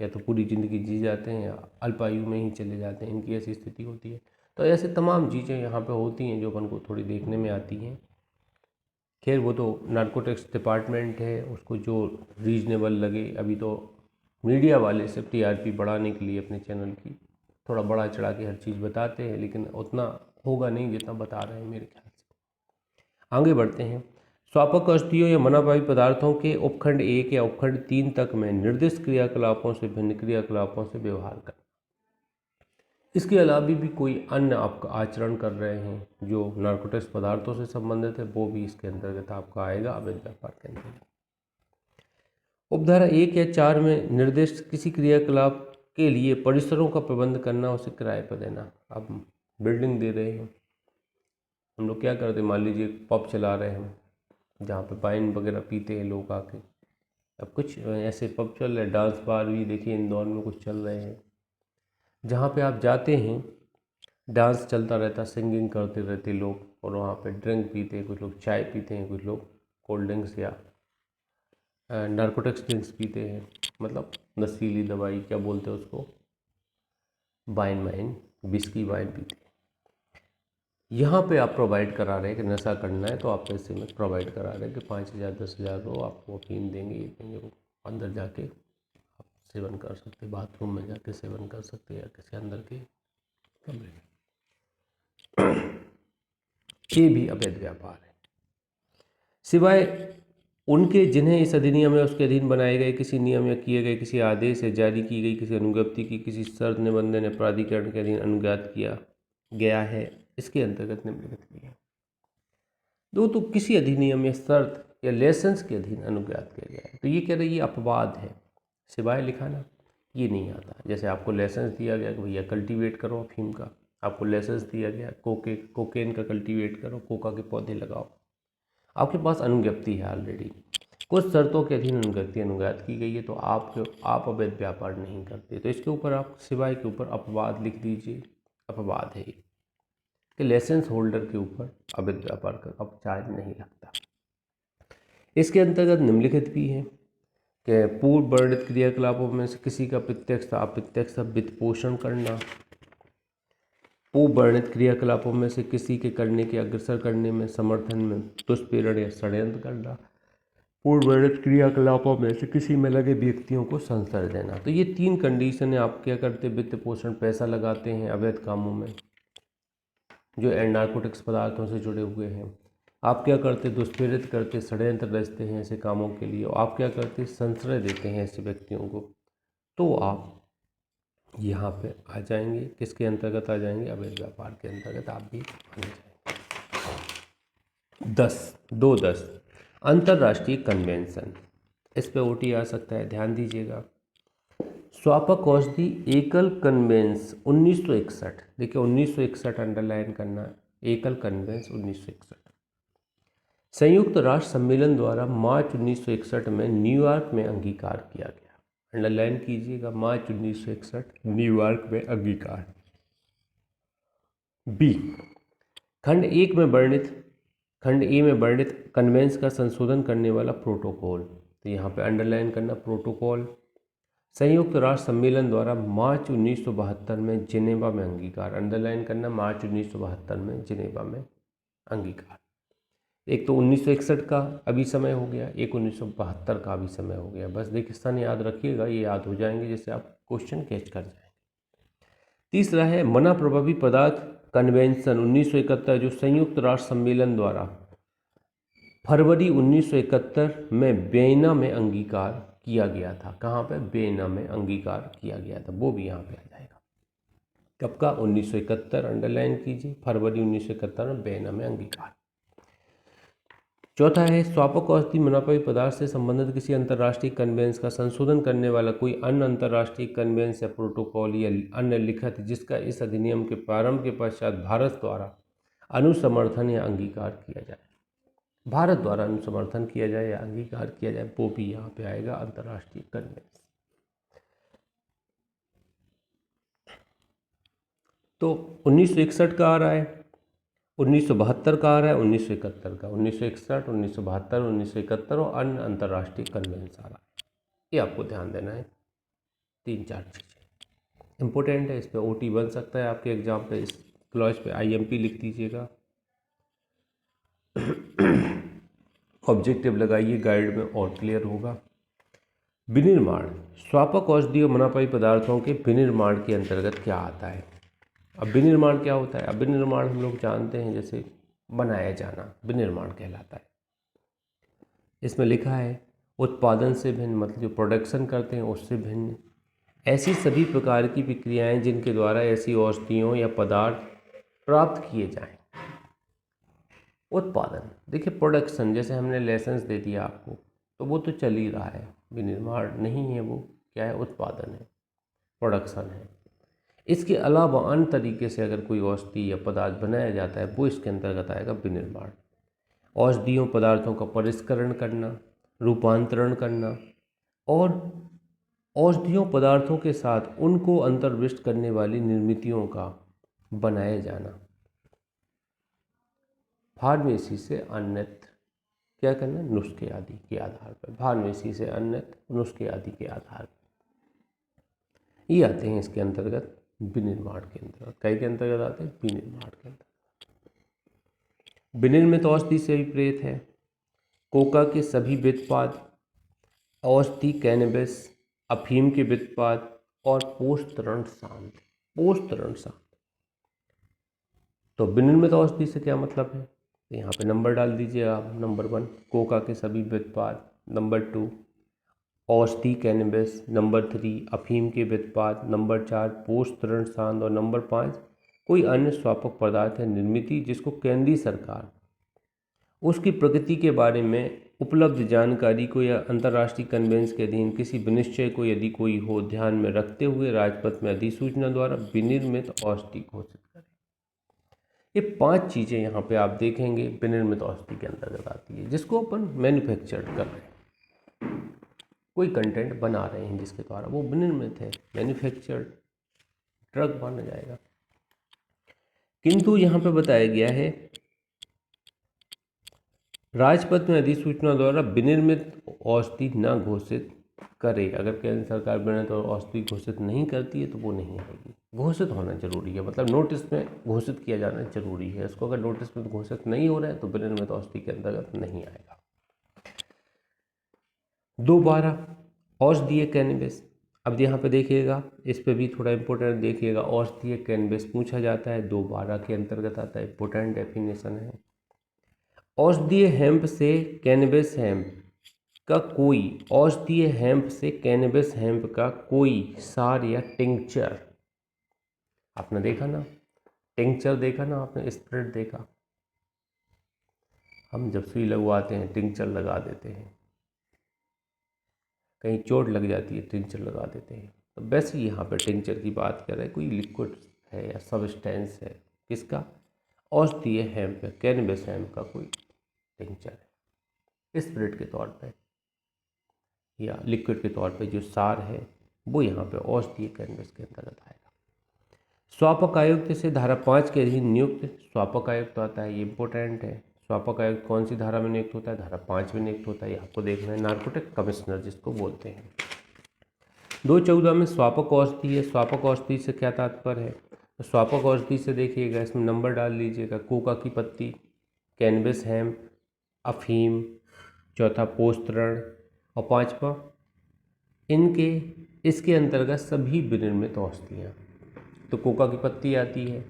या तो पूरी ज़िंदगी जी जाते हैं या अल्पायु में ही चले जाते हैं, इनकी ऐसी स्थिति होती है। तो ऐसे तमाम चीज़ें यहाँ पे होती हैं जो अपन को थोड़ी देखने में आती हैं खैर वो तो नारकोटिक्स डिपार्टमेंट है, उसको जो रीजनेबल लगे। अभी तो मीडिया वाले सिर्फ टीआरपी बढ़ाने के लिए अपने चैनल की थोड़ा बड़ा चढ़ा के हर चीज़ बताते हैं, लेकिन उतना होगा नहीं जितना बता रहे हैं मेरे ख्याल से। आगे बढ़ते हैं। स्वापक औषधियों या मनापाई पदार्थों के उपखंड 1 या उपखंड 3 तक में निर्दिष्ट क्रियाकलापों से भिन्न क्रियाकलापों से व्यवहार करना। इसके अलावा भी कोई अन्य आपका आचरण कर रहे हैं जो नारकोटिक्स पदार्थों से संबंधित है, वो भी इसके अंतर्गत आपका आएगा अवैध व्यापार के अंतर्गत। उपधारा 1 या 4 में निर्दिष्ट किसी क्रियाकलाप के लिए परिसरों का प्रबंध करना, उसे किराए पर देना। अब बिल्डिंग दे रहे हैं, हम लोग क्या करते हैं, मान लीजिए पब चला रहे हैं जहाँ पे वाइन वगैरह पीते हैं लोग आके। अब कुछ ऐसे पब चल रहे हैं, डांस बार भी देखिए इंदौर में कुछ चल रहे हैं, जहाँ पे आप जाते हैं डांस चलता रहता, सिंगिंग करते रहते लोग, और वहाँ पे ड्रिंक पीते हैं, कुछ लोग चाय पीते हैं, कुछ लोग कोल्ड ड्रिंक्स या नारकोटिक्स ड्रिंक्स पीते हैं, मतलब नशीली दवाई क्या बोलते हैं उसको, वाइन विस्की वाइन पीते हैं। यहाँ पे आप प्रोवाइड करा रहे हैं कि नशा करना है तो आप पैसे में प्रोवाइड करा रहे हैं कि 5,000 10,000 दो, आपको अफीम देंगे, ये देंगे, वो अंदर जाके आप सेवन कर सकते हैं, बाथरूम में जाके सेवन कर सकते हैं या किसी अंदर के कमरे में। ये भी अवैध व्यापार है, सिवाय उनके जिन्हें इस अधिनियम या उसके अधीन बनाए गए किसी नियम या किए गए किसी आदेश या जारी की गई किसी अनुज्ञप्ति की किसी शर्त निबंधन या प्राधिकरण के अधीन अनुज्ञात किया गया है, इसके अंतर्गत निम्नलिखित भी है। दो तो किसी अधिनियम या शर्त या लाइसेंस के अधीन अनुज्ञात किया गया है, तो ये कह रहे ये अपवाद है, सिवाय लिखाना ये नहीं आता। जैसे आपको लाइसेंस दिया गया कि भैया कल्टीवेट करो अफीम का, आपको लाइसेंस दिया गया कोकेन का कल्टीवेट करो, कोका के पौधे लगाओ, आपके पास अनुज्ञप्ति है ऑलरेडी, कुछ शर्तों के अधीन अनुज्ञप्ति अनुज्ञात की गई है, तो आप अवैध व्यापार नहीं करते, तो इसके ऊपर आप सिवाय के ऊपर अपवाद लिख दीजिए। अपवाद है कि लाइसेंस होल्डर के ऊपर अवैध व्यापार का अब चार्ज नहीं लगता। इसके अंतर्गत निम्नलिखित भी है कि पूर्व वर्णित क्रियाकलापों में से किसी का प्रत्यक्ष अप्रत्यक्ष वित्त पोषण करना, पूर्व वर्णित क्रियाकलापों में से किसी के करने के अग्रसर करने में समर्थन में दुष्प्रेरण या षड्यंत्र करना, पूर्व वर्णित क्रियाकलापों में से किसी में लगे व्यक्तियों को संशय देना। तो ये 3 कंडीशन है। आप क्या करते, वित्त पोषण पैसा लगाते हैं अवैध कामों में जो नारकोटिक्स पदार्थों से जुड़े हुए हैं, आप क्या करते, दुष्प्रेरित करते, षड्यंत्र रचते हैं ऐसे कामों के लिए, और आप क्या करते, संश्रय देते हैं ऐसे व्यक्तियों को, तो आप यहाँ पे आ जाएंगे, किसके अंतर्गत आ जाएंगे, अवैध व्यापार के अंतर्गत आप भी आ जाएंगे। 10 अंतर्राष्ट्रीय कन्वेंशन, इस पे ओटी आ सकता है, ध्यान दीजिएगा। स्वापक औषधि एकल कन्वेंस 1961, देखिए 1961 अंडरलाइन करना, एकल कन्वेंस 1961 संयुक्त राष्ट्र सम्मेलन द्वारा मार्च 1961 में न्यूयॉर्क में अंगीकार किया गया। अंडरलाइन कीजिएगा, मार्च 1961 न्यूयॉर्क में अंगीकार। बी, खंड ए में वर्णित कन्वेंस का संशोधन करने वाला प्रोटोकॉल, तो यहाँ पे अंडरलाइन करना प्रोटोकॉल, संयुक्त राष्ट्र सम्मेलन द्वारा मार्च 1972 में जिनेवा में अंगीकार, अंडरलाइन करना मार्च 1972 में जिनेवा में अंगीकार। एक तो 1961 का अभी समय हो गया, एक 1972 का अभी समय हो गया, बस देखिए सन याद रखिएगा, ये याद हो जाएंगे जिससे आप क्वेश्चन कैच कर जाएंगे। तीसरा है मना प्रभावी पदार्थ कन्वेंशन 1971, जो संयुक्त राष्ट्र सम्मेलन द्वारा फरवरी 1971 में वियना में अंगीकार किया गया था। कहाँ पे, वियना में अंगीकार किया गया था, वो भी यहाँ पे आ जाएगा। कब का, 1971 अंडरलाइन कीजिए, फरवरी 1971 में वियना में अंगीकार। चौथा है स्वापक औषधि मुनाफाई पदार्थ से संबंधित किसी अंतर्राष्ट्रीय कन्वेंस का संशोधन करने वाला कोई अन्य अंतर्राष्ट्रीय कन्वेंस या प्रोटोकॉल या अन्य लिखित जिसका इस अधिनियम के प्रारंभ के पश्चात भारत द्वारा अनुसमर्थन या अंगीकार किया जाए, भारत द्वारा अनुसमर्थन किया जाए या अंगीकार किया जाए, वो भी यहाँ पे आएगा अंतर्राष्ट्रीय कन्वेंस। तो 1961 का आ रहा है, 1972 का आ रहा है, 1971 का, 1961, 1972, 1971 और अन्य अंतर्राष्ट्रीय कन्वेंस आ रहा है। ये आपको ध्यान देना है, 3-4 चीज़ें इंपॉर्टेंट है, इस पर ओटी बन सकता है आपके एग्जाम पे, इस क्लॉज पे आईएमपी लिख दीजिएगा। ऑब्जेक्टिव लगाइए, गाइड में और क्लियर होगा। विनिर्माण, स्वापक औषधि और मनापाई पदार्थों के विनिर्माण के अंतर्गत क्या आता है। अब विनिर्माण क्या होता है? अब विनिर्माण हम लोग जानते हैं, जैसे बनाया जाना विनिर्माण कहलाता है। इसमें लिखा है उत्पादन से भिन्न, मतलब जो प्रोडक्शन करते हैं उससे भिन्न ऐसी सभी प्रकार की प्रक्रियाएं जिनके द्वारा ऐसी औषधियों या पदार्थ प्राप्त किए जाएं। उत्पादन, देखिए प्रोडक्शन, जैसे हमने लाइसेंस दे दिया आपको तो वो तो चल ही रहा है, विनिर्माण नहीं है, वो क्या है? उत्पादन है, प्रोडक्शन है। इसके अलावा अन्य तरीके से अगर कोई औषधि या पदार्थ बनाया जाता है वो इसके अंतर्गत आएगा विनिर्माण। औषधियों पदार्थों का परिष्करण करना, रूपांतरण करना और औषधियों पदार्थों के साथ उनको अंतर्विष्ट करने वाली निर्मितियों का बनाया जाना। फार्मेसी से अन्यत्र क्या करना? नुस्खे आदि के आधार पर, फार्मेसी से अन्यत्र नुस्खे आदि के आधार पर ये आते हैं इसके अंतर्गत, विनिर्माण के अंतर्गत। कई के अंतर्गत आते हैं? विनिर्माण के अंतर्गत। विनिर्मित औषधि से विपरीत है कोका के सभी व्युत्पाद, औषधि कैनबिस, अफीम के व्युत्पाद और पोषतरण शांत। पोषतरण शांत, तो विनिर्मित औषधि से क्या मतलब है? यहाँ पे नंबर डाल दीजिए आप। नंबर 1 कोका के सभी व्युत्पाद, नंबर 2 औषधि कैनबिस, नंबर 3 अफीम के व्युत्पाद, नंबर 4 पोषतरण शांत और नंबर 5 कोई अन्य स्वापक पदार्थ है निर्मिति जिसको केंद्रीय सरकार उसकी प्रकृति के बारे में उपलब्ध जानकारी को या अंतर्राष्ट्रीय कन्वेंशन के अधीन किसी विनिश्चय को यदि कोई हो ध्यान में रखते हुए राजपत्र में अधिसूचना द्वारा विनिर्मित औषधि घोषित करे। ये 5 चीज़ें यहाँ पे आप देखेंगे विनिर्मित औषधि के अंतर्गत आती है, जिसको अपन मैन्युफैक्चर्ड कर रहे हैं, कोई कंटेंट बना रहे हैं जिसके द्वारा वो विनिर्मित है, मैन्युफैक्चर्ड ड्रग माना जाएगा। किंतु यहाँ पे बताया गया है राजपत्र में अधिसूचना द्वारा विनिर्मित औषधि न घोषित करे। अगर केंद्र सरकार विनिर्मित औषधि घोषित नहीं करती है तो वो नहीं आएगी। घोषित होना जरूरी है, मतलब नोटिस में घोषित किया जाना जरूरी है। इसको अगर नोटिस में घोषित नहीं हो रहा है तो विनिर्मित औषधि के अंतर्गत नहीं आएगा। 2.12 औषधीय कैनबिस। अब यहाँ पे देखिएगा, इस पे भी थोड़ा इंपॉर्टेंट देखिएगा। औषधीय कैनबिस पूछा जाता है, 2.12 के अंतर्गत आता है, इंपॉर्टेंट डेफिनेशन है। औषधीय हेम्प से कैनबिस हेम्प का कोई, औषधीय हेम्प से कैनबिस हेम्प का कोई सार या टिंक्चर, आपने देखा ना, टिंक्चर देखा ना आपने, स्प्रेड देखा। हम जब सुई लगवाते हैं टिंक्चर लगा देते हैं, कहीं चोट लग जाती है टिंक्चर लगा देते हैं। तो वैसे यहाँ पे टिंक्चर की बात कर रहे हैं, कोई लिक्विड है या सब्सटेंस है, किसका? औषधीय हेम्प, कैनबिस हेम्प का कोई टिंक्चर है, स्प्रेड के तौर पे या लिक्विड के तौर पे जो सार है वो यहाँ पे औषधीय कैनबिस के अंतर्गत आएगा। स्वापक आयुक्त से धारा 5 के अधीन नियुक्त स्वापक आयुक्त आता है, ये इंपॉर्टेंट है। स्वापक आयुक्त कौन सी धारा में नियुक्त होता है? धारा 5 में नियुक्त होता है, ये आपको देखना है। नार्कोटिक कमिश्नर जिसको बोलते हैं। 2.14 में स्वापक औषधि है। स्वापक औषधि से क्या तात्पर्य है? तो स्वापक औषधि से देखिएगा, इसमें नंबर डाल लीजिएगा। कोका की पत्ती, कैनबिस हेम्प, अफीम, चौथा पोषतरण और 5वां इसके अंतर्गत सभी विनिर्मित औषधियाँ। तो कोका की पत्ती आती है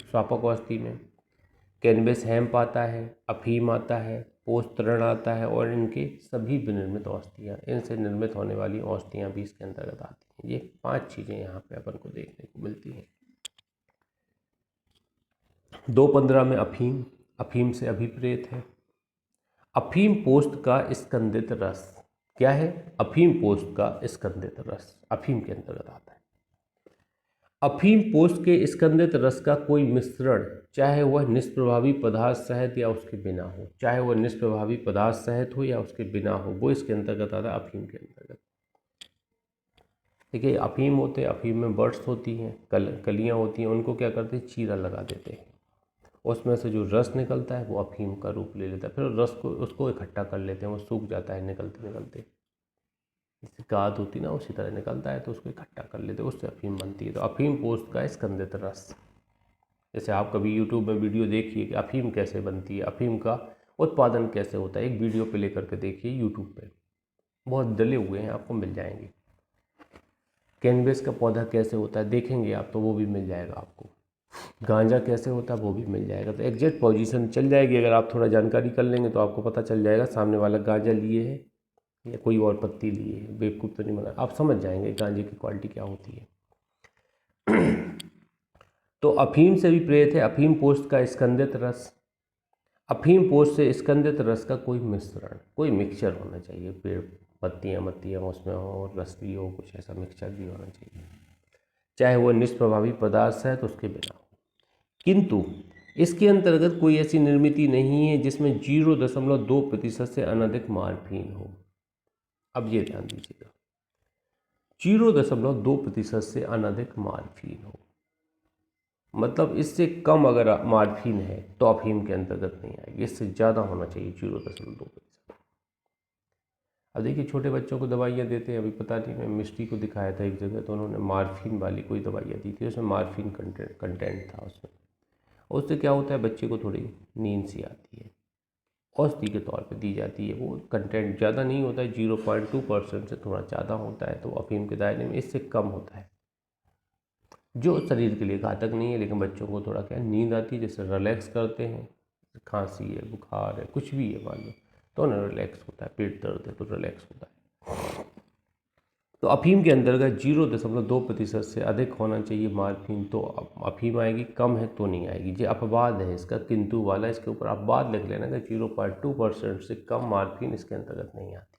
स्वापक औषधि में, कैनबिस हेम्प आता है, अफीम आता है, पोषतरण आता है और इनके सभी विनिर्मित औषधियाँ, इनसे निर्मित होने वाली औषधियाँ भी इसके अंतर्गत आती हैं। ये 5 चीज़ें यहाँ पे अपन को देखने को मिलती हैं। 2.15 में अफीम, अफीम से अभिप्रेत है। अफीम पोस्त का स्कंदित रस, क्या है? अफीम पोस्त का स्कंदित रस अफीम के अंतर्गत आता है। अफीम पोस्त के स्कंदित रस का कोई मिश्रण, चाहे वह निष्प्रभावी पदार्थ सहित या उसके बिना हो, चाहे वह निष्प्रभावी पदार्थ सहित हो या उसके बिना हो, वो इसके अंतर्गत आता है, अफीम के अंतर्गत। देखिए अफीम होते हैं, अफीम में बर्ड्स होती हैं, कलियाँ होती हैं, उनको क्या करते हैं? चीरा लगा देते हैं, उसमें से जो रस निकलता है वो अफीम का रूप ले लेता है। फिर रस को उसको इकट्ठा कर लेते हैं, वो सूख जाता है निकलते निकलते, जैसे गाद होती ना उसी तरह निकलता है, तो उसको इकट्ठा कर लेते हैं, उससे अफीम बनती है। तो अफीम पोस्त का स्कंदित रस, जैसे आप कभी यूट्यूब में वीडियो देखिए कि अफीम कैसे बनती है, अफीम का उत्पादन कैसे होता है, एक वीडियो प्ले करके देखिए यूट्यूब पे, बहुत डले हुए हैं, आपको मिल जाएंगे। कैनबिस का पौधा कैसे होता है देखेंगे आप तो वो भी मिल जाएगा आपको। गांजा कैसे होता है वो भी मिल जाएगा। तो एग्जैक्ट पोजीशन चल जाएगी, अगर आप थोड़ा जानकारी कर लेंगे तो आपको पता चल जाएगा सामने वाला गांजा लिए है या कोई और पत्ती लिए है। बेवकूफ़ तो नहीं बना, आप समझ जाएंगे गांजे की क्वालिटी क्या होती है। तो अफीम से भी प्रेरित है अफीम पोस्त का स्कंदित रस। अफीम पोस्त से स्कंदित रस का कोई मिश्रण, कोई मिक्सचर होना चाहिए, पेड़ पत्तियाँ उसमें हो और रस भी हो, कुछ ऐसा मिक्सचर भी होना चाहिए, चाहे वो निष्प्रभावी पदार्थ है तो उसके बिना हो। किंतु इसके अंतर्गत कोई ऐसी निर्मिति नहीं है जिसमें 0.2% से अनधिक मार्फीन हो। अब ये ध्यान दीजिएगा, 0.2% से अनधिक मार्फीन हो, मतलब इससे कम अगर मार्फीन है तो अफीम के अंतर्गत नहीं आएगी, इससे ज़्यादा होना चाहिए 0.2%। अब देखिए छोटे बच्चों को दवाइयाँ देते हैं, अभी पता नहीं, मैं मिस्ट्री को दिखाया था एक जगह तो उन्होंने मार्फीन वाली कोई दवाइयाँ दी थी, उसमें मार्फीन कंटेंट था उसमें। और उससे क्या होता है, बच्चे को थोड़ी नींद सी आती है, औषधि के तौर पे दी जाती है। वो कंटेंट ज़्यादा नहीं होता है, 0.2% से थोड़ा ज़्यादा होता है, तो अफीम के दायरे में इससे कम होता है, जो शरीर के लिए घातक नहीं है, लेकिन बच्चों को थोड़ा क्या नींद आती है, जैसे रिलैक्स करते हैं, खांसी है, बुखार है, कुछ भी है मान लो, तो ना रिलैक्स होता है, पेट दर्द है तो रिलैक्स होता है। तो अफीम के अंतर्गत 0.2% से अधिक होना चाहिए मार्फीन, तो अफीम आएगी, कम है तो नहीं आएगी। ये अपवाद है इसका, किंतु वाला, इसके ऊपर अपवाद लिख लेना कि 0.2% से कम मार्फीन इसके अंतर्गत नहीं आती।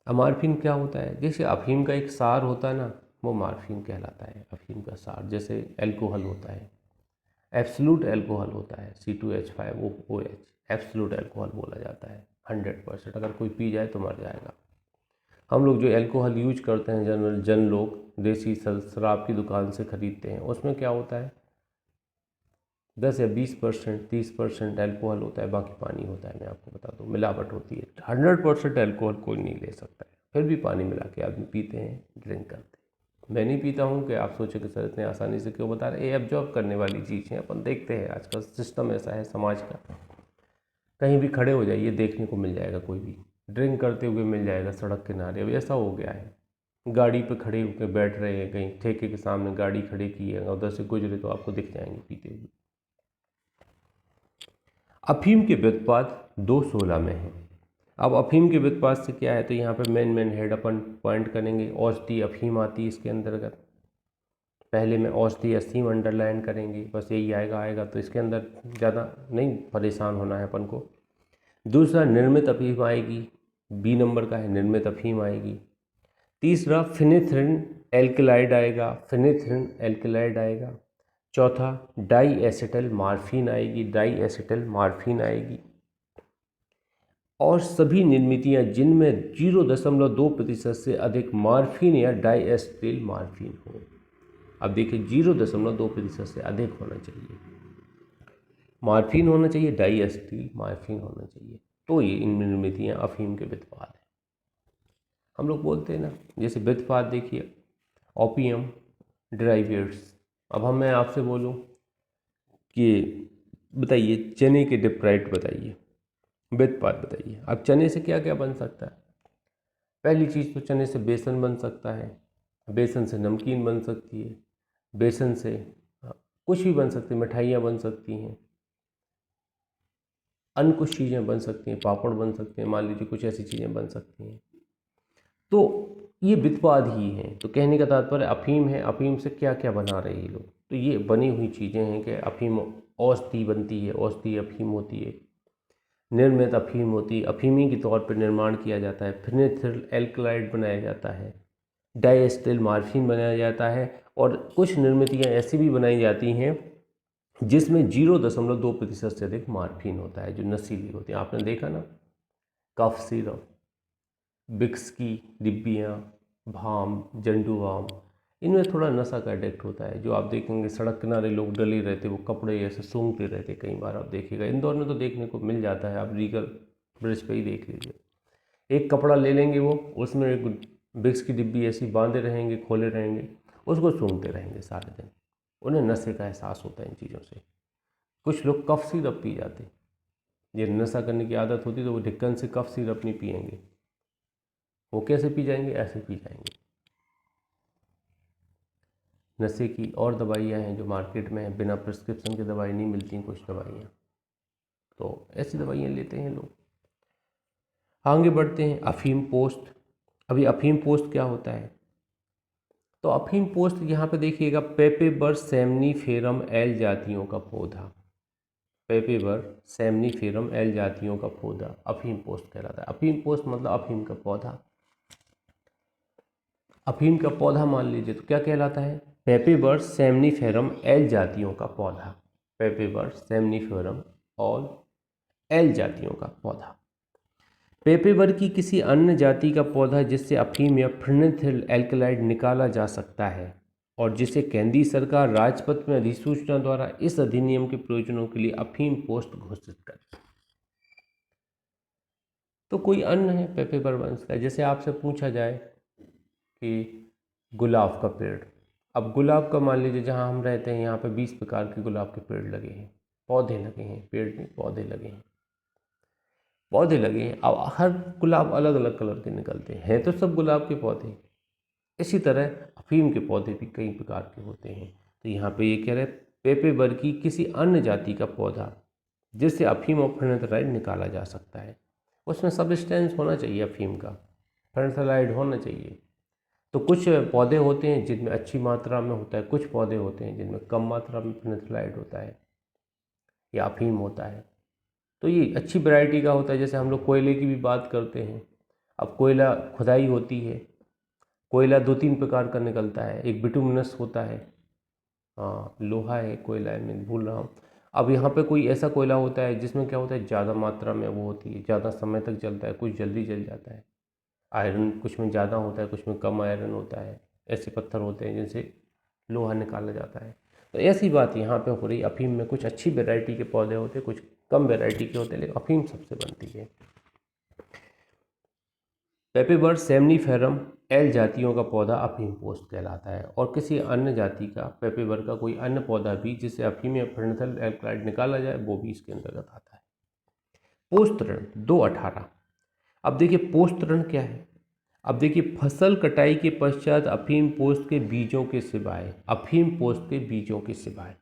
अब मार्फीन क्या होता है, जैसे अफीम का एक सार होता है ना, वो मार्फीन कहलाता है। अफीम का सार जैसे एल्कोहल होता है, एब्सोल्यूट एल्कोहल होता है C2H5OH, एब्सोल्यूट एल्कोहल बोला जाता है 100%, अगर कोई पी जाए तो मर जाएगा। हम लोग जो एल्कोहल यूज करते हैं, जनरल जन लोग देसी शराब की दुकान से ख़रीदते हैं, उसमें क्या होता है 10 या 20%, 30% एल्कोहल होता है, बाकी पानी होता है। मैं आपको बता दूं, मिलावट होती है। 100% एल्कोहल कोई नहीं ले सकता है, फिर भी पानी मिला के आदमी पीते हैं, ड्रिंक करते हैं। मैं नहीं पीता हूँ कि आप सोचें कि सर इतने आसानी से क्यों बता रहे, ये एब्जॉर्ब करने वाली चीज़ है, अपन देखते हैं आजकल सिस्टम ऐसा है समाज का। कहीं भी खड़े हो जाइए, देखने को मिल जाएगा, कोई भी ड्रिंक करते हुए मिल जाएगा सड़क किनारे। अब ऐसा हो गया है, गाड़ी पे खड़े होकर बैठ रहे हैं, कहीं ठेके के सामने गाड़ी खड़ी की है, उधर से गुजरे तो आपको दिख जाएंगे पीते हुए। अफीम के व्युत्पाद 216 में है। अब अफीम के व्युत्पाद से क्या है, तो यहाँ पे मेन हेड अपन पॉइंट करेंगे। औषधि अफीम आती है इसके अंतर्गत, पहले में औषधि असीम अंडरलाइन करेंगे, बस यही आएगा तो इसके अंदर ज़्यादा नहीं परेशान होना है अपन को। दूसरा निर्मित अफीम आएगी, बी नंबर का है, निर्मित अफीम आएगी। तीसरा फिनिथ्रिन एल्कलाइड आएगा, फिनिथ्रिन एल्कलाइड आएगा। चौथा डाई एसिटल मार्फिन आएगी, डाई एसिटल मार्फिन आएगी। और सभी निर्मितियां जिनमें 0.2% से अधिक मार्फिन या डाई एसिटिल मार्फिन हो। अब देखिए 0.2% से अधिक होना चाहिए, मार्फिन होना चाहिए, डाई एसिटिल मार्फिन होना चाहिए, तो ये इन निर्मितियां अफीम के व्युत्पाद हैं। हम लोग बोलते हैं ना, जैसे व्युत्पाद देखिए, ओपियम डेरिवेट्स। अब मैं आपसे बोलूं कि बताइए चने के डिप्राइट बताइए, व्युत्पाद बताइए। अब चने से क्या क्या बन सकता है, पहली चीज़ तो चने से बेसन बन सकता है, बेसन से नमकीन बन सकती है, बेसन से कुछ भी बन सकती है, मिठाइयाँ बन सकती हैं, अन्य कुछ चीज़ें बन सकती हैं, पापड़ बन सकते हैं, मान लीजिए कुछ ऐसी चीज़ें बन सकती हैं। तो ये व्युत्पाद ही हैं। तो कहने का तात्पर्य अफीम है, अफीम से क्या क्या बना रहे हैं लोग, तो ये बनी हुई चीज़ें हैं कि अफीम औषधि बनती है, औषधि अफीम होती है, निर्मित अफीम होती है, अफीमी के तौर पर निर्माण किया जाता है, फिनिथिल एल्कलाइड बनाया जाता है, डाइएस्टिल मार्फिन बनाया जाता है, और कुछ निर्मितियाँ ऐसी भी बनाई जाती हैं जिसमें 0.2% से अधिक मार्फिन होता है, जो नशीली होती है। आपने देखा ना, कफ सिरप, विक्स की डिब्बियाँ, भाम, जंडू भाम, इनमें थोड़ा नशा का इफेक्ट होता है। जो आप देखेंगे सड़क किनारे लोग डले रहते, वो कपड़े ऐसे सूंघते रहते, कई बार आप देखिएगा, इंदौर में तो देखने को मिल जाता है, आप रीगल ब्रिज पे ही देख लीजिए। एक कपड़ा ले लेंगे वो, उसमें एक विक्स की डिब्बी ऐसी बांधे रहेंगे, खोले रहेंगे, उसको सूंघते रहेंगे सारे दिन। उन्हें नशे का एहसास होता है इन चीज़ों से। कुछ लोग कफ सिरप पी जाते हैं, ये नशा करने की आदत होती तो वो ढक्कन से कफ सिरप नहीं पिएंगे। वो कैसे पी जाएंगे? ऐसे पी जाएंगे। नशे की और दवाइयाँ हैं जो मार्केट में हैं, बिना प्रिस्क्रिप्शन की दवाई नहीं मिलती कुछ दवाइयाँ, तो ऐसी दवाइयाँ लेते हैं लोग। आगे बढ़ते हैं, अफीम पोस्त। अभी अफीम पोस्त क्या होता है? तो अफीम पोस्त यहाँ पे देखिएगा, पेपेबर सेमनीफेरम एल जातियों का पौधा, पेपेबर सेमनीफेरम एल जातियों का पौधा अफीम पोस्त कहलाता है। अफीम पोस्त मतलब अफीम का पौधा। अफीम का पौधा मान लीजिए तो क्या कहलाता है? पेपेबर सेमनीफेरम एल जातियों का पौधा, पेपेबर सेमनीफेरम और एल जातियों का पौधा। पेपेबर की किसी अन्य जाति का पौधा जिससे अफीम या फिनेथिल एल्कलाइड निकाला जा सकता है और जिसे केंद्रीय सरकार राजपत्र में अधिसूचना द्वारा इस अधिनियम के प्रयोजनों के लिए अफीम पोस्त घोषित कर। तो कोई अन्य है पेपेबर वंश का। जैसे आपसे पूछा जाए कि गुलाब का पेड़, अब गुलाब का मान लीजिए जहाँ हम रहते हैं यहाँ पे 20 प्रकार के गुलाब के पेड़ लगे हैं, पौधे लगे हैं, पेड़ नहीं पौधे लगे हैं, पौधे लगे हैं। अब हर गुलाब अलग अलग कलर के निकलते हैं तो सब गुलाब के पौधे। इसी तरह अफीम के पौधे भी कई प्रकार के होते हैं। तो यहाँ पे ये कह रहे हैं पेपेबर की किसी अन्य जाति का पौधा जिससे अफीम और फिनेथलाइड निकाला जा सकता है, उसमें सब्सटेंस होना चाहिए अफीम का, फिनेथलाइड होना चाहिए। तो कुछ पौधे होते हैं जिनमें अच्छी मात्रा में होता है, कुछ पौधे होते हैं जिनमें कम मात्रा में फिनेथलाइड होता है या अफीम होता है। तो ये अच्छी वैरायटी का होता है। जैसे हम लोग कोयले की भी बात करते हैं, अब कोयला खुदाई होती है, कोयला 2-3 प्रकार का निकलता है। एक बिटुमिनस होता है, हाँ लोहा है, कोयला है, मैं भूल रहा हूँ। अब यहाँ पे कोई ऐसा कोयला होता है जिसमें क्या होता है, ज़्यादा मात्रा में वो होती है, ज़्यादा समय तक जलता है, कुछ जल्दी जल जाता है। आयरन कुछ में ज़्यादा होता है, कुछ में कम आयरन होता है। ऐसे पत्थर होते हैं जिनसे लोहा निकाला जाता है। तो ऐसी बात यहाँ पे हो रही। अफीम में कुछ अच्छी वैरायटी के पौधे होते हैं, कुछ कम वैरायटी के होते हैं, लेकिन अफीम सबसे बनती है। पेपेबर सेमनीफेरम एल जातियों का पौधा अफीम पोस्त कहलाता है। और किसी अन्य जाति का पेपेबर का कोई अन्य पौधा भी जिससे अफीम या फिनेथिल एल्कलाइड निकाला जाए वो भी इसके अंतर्गत आता है। पोस्त ऋण 218। अब देखिए पोस्त ऋण क्या है। अब देखिए, फसल कटाई के पश्चात अफीम पोस्त के बीजों के सिवाय, अफीम पोस्त के बीजों के सिवाय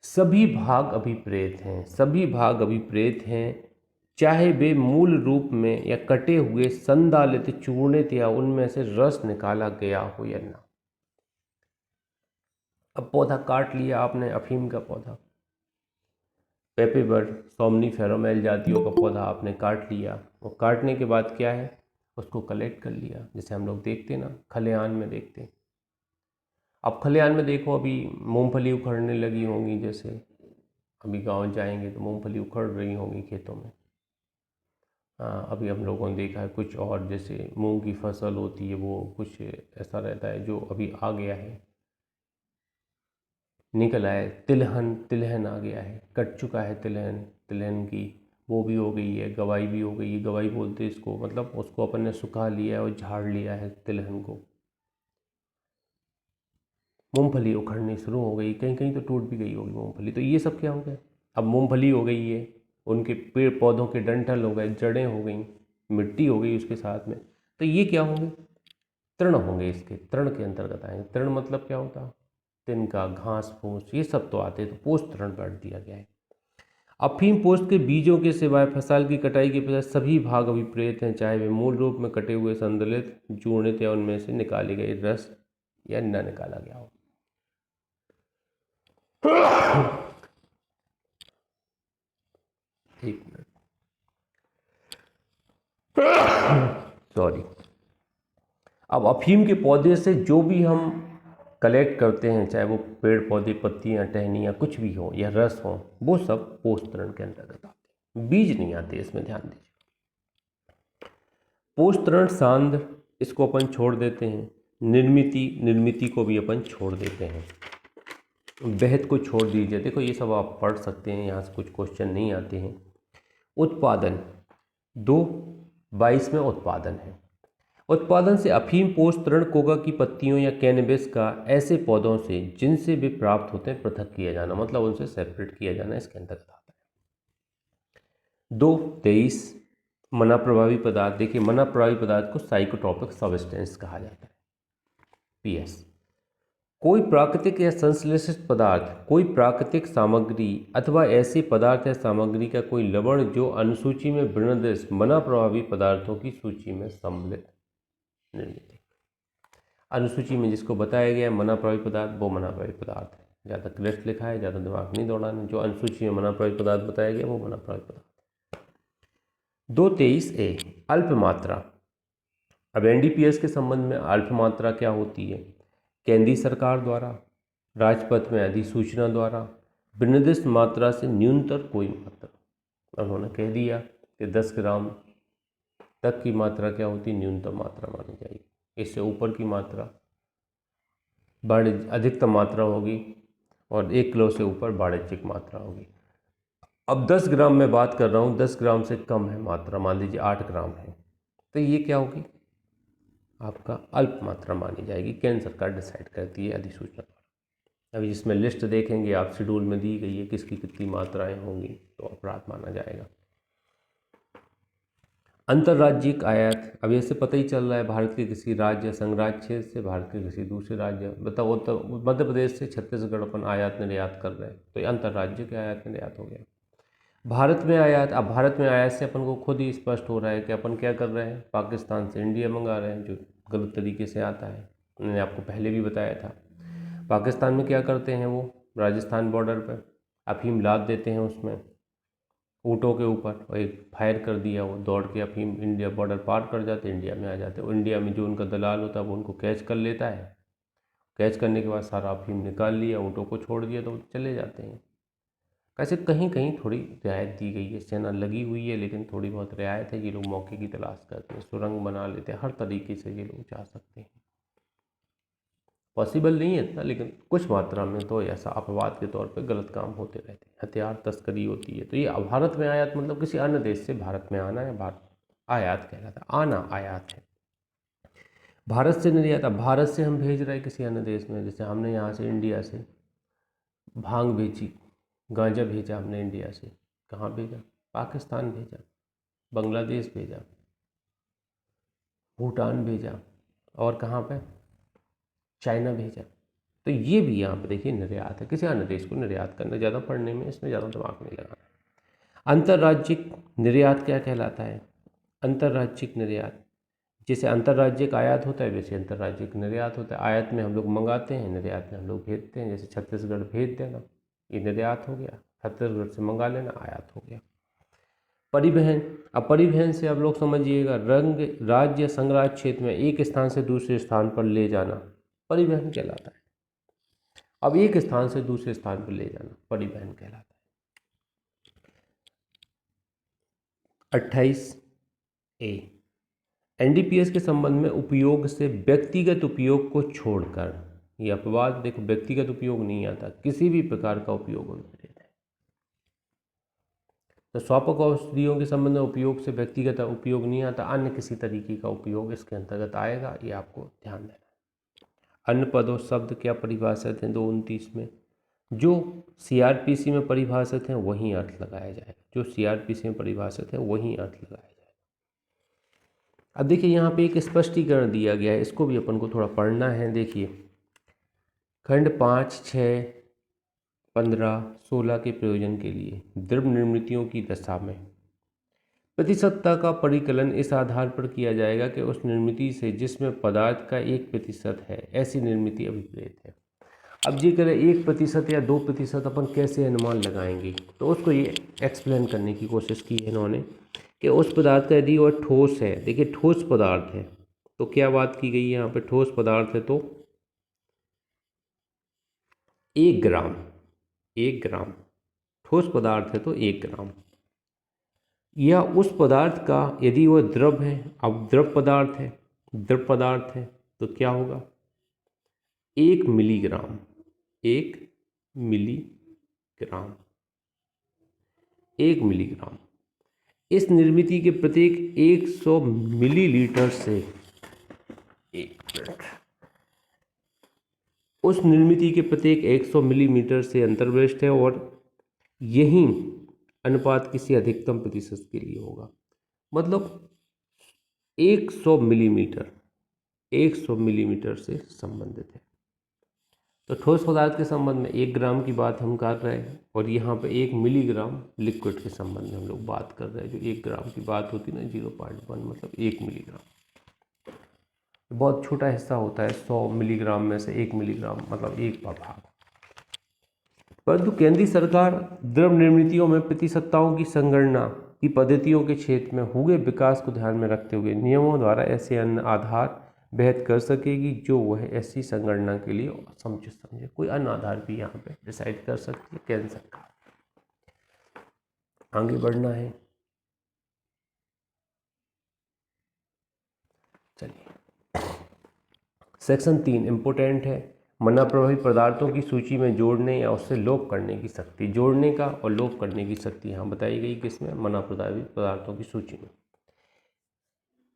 सभी भाग अभिप्रेत हैं, सभी भाग अभिप्रेत हैं, चाहे वे मूल रूप में या कटे हुए संदालित चूर्णित या उनमें से रस निकाला गया हो या ना। अब पौधा काट लिया आपने, अफीम का पौधा, पेपेबर सोमनीफेरम एल जातियों का पौधा आपने काट लिया, और काटने के बाद क्या है, उसको कलेक्ट कर लिया। जैसे हम लोग देखते हैं ना, खलिहान में देखते हैं। अब खलिहान में देखो, अभी मूंगफली उखड़ने लगी होंगी, जैसे अभी गांव जाएंगे तो मूंगफली उखड़ रही होंगी खेतों में। हाँ, अभी हम लोगों ने देखा है कुछ और, जैसे मूंग की फसल होती है वो कुछ ऐसा रहता है जो अभी आ गया है, निकल आया है। तिलहन, तिलहन आ गया है, कट चुका है तिलहन, तिलहन की वो भी हो गई है, गवाई भी हो गई है। गवाई बोलते हैं इसको, मतलब उसको अपन ने सुखा लिया है और झाड़ लिया है तिलहन को। मूंगफली उखड़नी शुरू हो गई, कहीं कहीं तो टूट भी गई होगी मूंगफली। तो ये सब क्या हो गया, अब मूंगफली हो गई है, उनके पेड़ पौधों के डंठल हो गए, जड़ें हो गई, मिट्टी हो गई उसके साथ में। तो ये क्या होंगे, तृण होंगे। इसके तृण के अंतर्गत आएंगे। तृण मतलब क्या होता है, तिनका, घास फूस, ये सब तो आते हैं। तो पोस्त तृण बांट दिया गया है। अफीम पोस्त के बीजों के सिवाय फसल की कटाई के पश्चात सभी भाग अभिप्रेत हैं, चाहे वे मूल रूप में कटे हुए संदलित चूर्णित या उनमें से निकाले गए रस या न निकाला गया हो। एक मिनट, सॉरी। अब अफीम के पौधे से जो भी हम कलेक्ट करते हैं, चाहे वो पेड़ पौधे, पत्तियां, टहनियाँ, कुछ भी हो या रस हो, वो सब पोस्त ऋण के अंतर्गत आते हैं। बीज नहीं आते इसमें, ध्यान दीजिए। पोस्त ऋण सांद्र, इसको अपन छोड़ देते हैं। निर्मिति को भी अपन छोड़ देते हैं। बेहद को छोड़ दीजिए। देखो ये सब आप पढ़ सकते हैं, यहाँ से कुछ क्वेश्चन नहीं आते हैं। उत्पादन 2:22 में उत्पादन है। उत्पादन से अफीम, पोष, तृण, कोका की पत्तियों या कैनबिस का ऐसे पौधों से जिनसे वे प्राप्त होते हैं पृथक किया जाना, मतलब उनसे सेपरेट किया जाना इसके अंतर्गत आता है। 2.23 मना प्रभावी पदार्थ। देखिए, मना प्रभावी पदार्थ को साइकोट्रोपिक सब्सटेंस कहा जाता है। PS, कोई प्राकृतिक या संश्लेषित पदार्थ, कोई प्राकृतिक सामग्री अथवा ऐसे पदार्थ या सामग्री का कोई लवण जो अनुसूची में विनिर्दिष्ट मना प्रभावी पदार्थों की सूची में सम्मिलित निर्मित। अनुसूची में जिसको बताया गया है मना प्रभावी पदार्थ, वो मना प्रभावी पदार्थ है। ज़्यादा क्लिष्ट लिखा है, ज़्यादा दिमाग नहीं दौड़ाना। जो अनुसूची में मना प्रभावी पदार्थ बताया गया वो मना प्रभावी पदार्थ। 2.23A अल्प मात्रा। अब NDPS के संबंध में अल्प मात्रा क्या होती है? केंद्रीय सरकार द्वारा राजपत्र में अधिसूचना द्वारा विनिर्दिष्ट मात्रा से न्यूनतर कोई मात्रा। उन्होंने कह दिया कि 10 ग्राम तक की मात्रा क्या होती है? न्यूनतम मात्रा मानी जाएगी। इससे ऊपर की मात्रा अधिकतम मात्रा होगी और 1 किलो से ऊपर वाणिज्यिक मात्रा होगी। अब 10 ग्राम में बात कर रहा हूँ, 10 ग्राम से कम है मात्रा, मान लीजिए 8 ग्राम है, तो ये क्या होगी? आपका अल्प मात्रा मानी जाएगी। केंद्र सरकार डिसाइड करती है अधिसूचना पर। अभी जिसमें लिस्ट देखेंगे आप, शेड्यूल में दी गई है किसकी कितनी मात्राएं होंगी, तो अपराध माना जाएगा। अंतर्राज्यिक आयात। अब इससे पता ही चल रहा है भारत के किसी राज्य या संघराज्य क्षेत्र से भारत के किसी दूसरे राज्य, बताओ, तो मध्य प्रदेश से छत्तीसगढ़ अपन आयात निर्यात कर रहे हैं, तो ये अंतर्राज्यिक आयात निर्यात हो गया। भारत में आयात। अब भारत में आयात से अपन को खुद ही स्पष्ट हो रहा है कि अपन क्या कर रहे हैं, पाकिस्तान से इंडिया मंगा रहे हैं, जो गलत तरीके से आता है। मैंने आपको पहले भी बताया था। पाकिस्तान में क्या करते हैं, वो राजस्थान बॉर्डर पर अफीम लाद देते हैं उसमें ऊँटों के ऊपर, और एक फायर कर दिया, वो दौड़ के अफीम इंडिया बॉर्डर पार कर जाते, इंडिया में आ जाते। और इंडिया में जो उनका दलाल होता है वो उनको कैच कर लेता है। कैच करने के बाद सारा अफीम निकाल लिया, ऊँटों को छोड़ दिया, तो चले जाते हैं। कैसे कहीं कहीं थोड़ी रियायत दी गई है, सेना लगी हुई है, लेकिन थोड़ी बहुत रियायत है। ये लोग मौके की तलाश करते हैं, सुरंग बना लेते हैं, हर तरीके से ये लोग जा सकते हैं। पॉसिबल नहीं है इतना, लेकिन कुछ मात्रा में तो ऐसा अपवाद के तौर पे गलत काम होते रहते हैं। हथियार तस्करी होती है। तो ये भारत में आयात मतलब किसी अन्य देश से भारत में आना है, भारत आयात कहलाता है। आना आयात है। भारत से निर्यात। अब भारत से हम भेज रहे हैं किसी अन्य देश में, जैसे हमने यहाँ से इंडिया से भांग भेजी, गांजा भेजा हमने इंडिया से, कहाँ भेजा? पाकिस्तान भेजा, बांग्लादेश भेजा, भूटान भेजा, और कहाँ पे? चाइना भेजा। तो ये भी यहाँ पे देखिए निर्यात है, किसी अन्य देश को निर्यात करना। ज़्यादा पढ़ने में इसमें ज़्यादा दिमाग नहीं लगाना। अंतर्राज्यिक निर्यात क्या कहलाता है? अंतर्राज्यिक निर्यात, जैसे अंतर्राज्यिक आयात होता है वैसे अंतर्राज्यिक निर्यात होता है। आयात में हम लोग मंगाते हैं, निर्यात में हम लोग भेजते हैं। जैसे छत्तीसगढ़ भेज देना, ये निर्यात हो गया। छत्तीसगढ़ से मंगा लेना, आयात हो गया। परिवहन। अब परिवहन से आप लोग समझिएगा, रंग राज्य संघराज्य क्षेत्र में एक स्थान से दूसरे स्थान पर ले जाना परिवहन कहलाता है। अब एक स्थान से दूसरे स्थान पर ले जाना परिवहन कहलाता है। 28A NDPS के संबंध में उपयोग से व्यक्तिगत उपयोग को छोड़कर, ये अपवाद देखो, व्यक्तिगत उपयोग नहीं आता, किसी भी प्रकार का उपयोग उनमें रहता है। तो स्वापक औषधियों के संबंध में उपयोग से व्यक्तिगत उपयोग नहीं आता, अन्य किसी तरीके का उपयोग इसके अंतर्गत आएगा, ये आपको ध्यान देना। अन्य पदों शब्द क्या परिभाषित हैं 229 में? जो CRPC में परिभाषित हैं वही अर्थ लगाया जाएगा। जो CRPC में परिभाषित है वही अर्थ लगाया जाएगा। अब देखिए यहाँ पे एक स्पष्टीकरण दिया गया है, इसको भी अपन को थोड़ा पढ़ना है। देखिए, खंड 5, 6, 15, 16 के प्रयोजन के लिए द्रव्य निर्मितियों की दशा में प्रतिशतता का परिकलन इस आधार पर किया जाएगा कि उस निर्मिति से जिसमें पदार्थ का 1% है, ऐसी निर्मिति अभिप्रेत है। अब जी करें 1% या 2% अपन कैसे अनुमान लगाएंगे, तो उसको ये एक्सप्लेन करने की कोशिश की है इन्होंने कि उस पदार्थ का यदि वह ठोस है, देखिए ठोस पदार्थ है तो क्या बात की गई है यहाँ पे, ठोस पदार्थ है तो 1 ग्राम, 1 ग्राम ठोस पदार्थ है तो 1 ग्राम, या उस पदार्थ का यदि वह द्रव है, अब द्रव पदार्थ है तो क्या होगा 1 मिलीग्राम, 1 मिलीग्राम, 1 मिलीग्राम। इस निर्मिति के प्रत्येक 100 मिलीलीटर से उस निर्मित के प्रत्येक 100 मिलीमीटर से अंतर्विष्ट है और यही अनुपात किसी अधिकतम प्रतिशत के लिए होगा। मतलब 100 मिलीमीटर से संबंधित है। तो ठोस पदार्थ के संबंध में 1 ग्राम की बात हम कर रहे हैं और यहाँ पे 1 मिलीग्राम लिक्विड के संबंध में हम लोग बात कर रहे हैं। जो 1 ग्राम की बात होती है ना, 0.1 मतलब 1 मिलीग्राम, बहुत छोटा हिस्सा होता है 100 मिलीग्राम में से 1 मिलीग्राम मतलब 1 भाग। परंतु केंद्रीय सरकार द्रव निर्मितियों में प्रतिशतताओं की संगणना की पद्धतियों के क्षेत्र में हुए विकास को ध्यान में रखते हुए नियमों द्वारा ऐसे अन्य आधार बेहद कर सकेगी जो वह ऐसी संगणना के लिए समुचित समझे। कोई अन्य आधार भी यहाँ पे डिसाइड कर सकती है केंद्र सरकार। आगे बढ़ना है, चलिए। सेक्शन 3 इम्पोर्टेंट है। मना प्रभावित पदार्थों की सूची में जोड़ने या उससे लोप करने की शक्ति। जोड़ने का और लोप करने की शक्ति यहाँ बताई गई किसमें? मना प्रभावित पदार्थों की सूची में।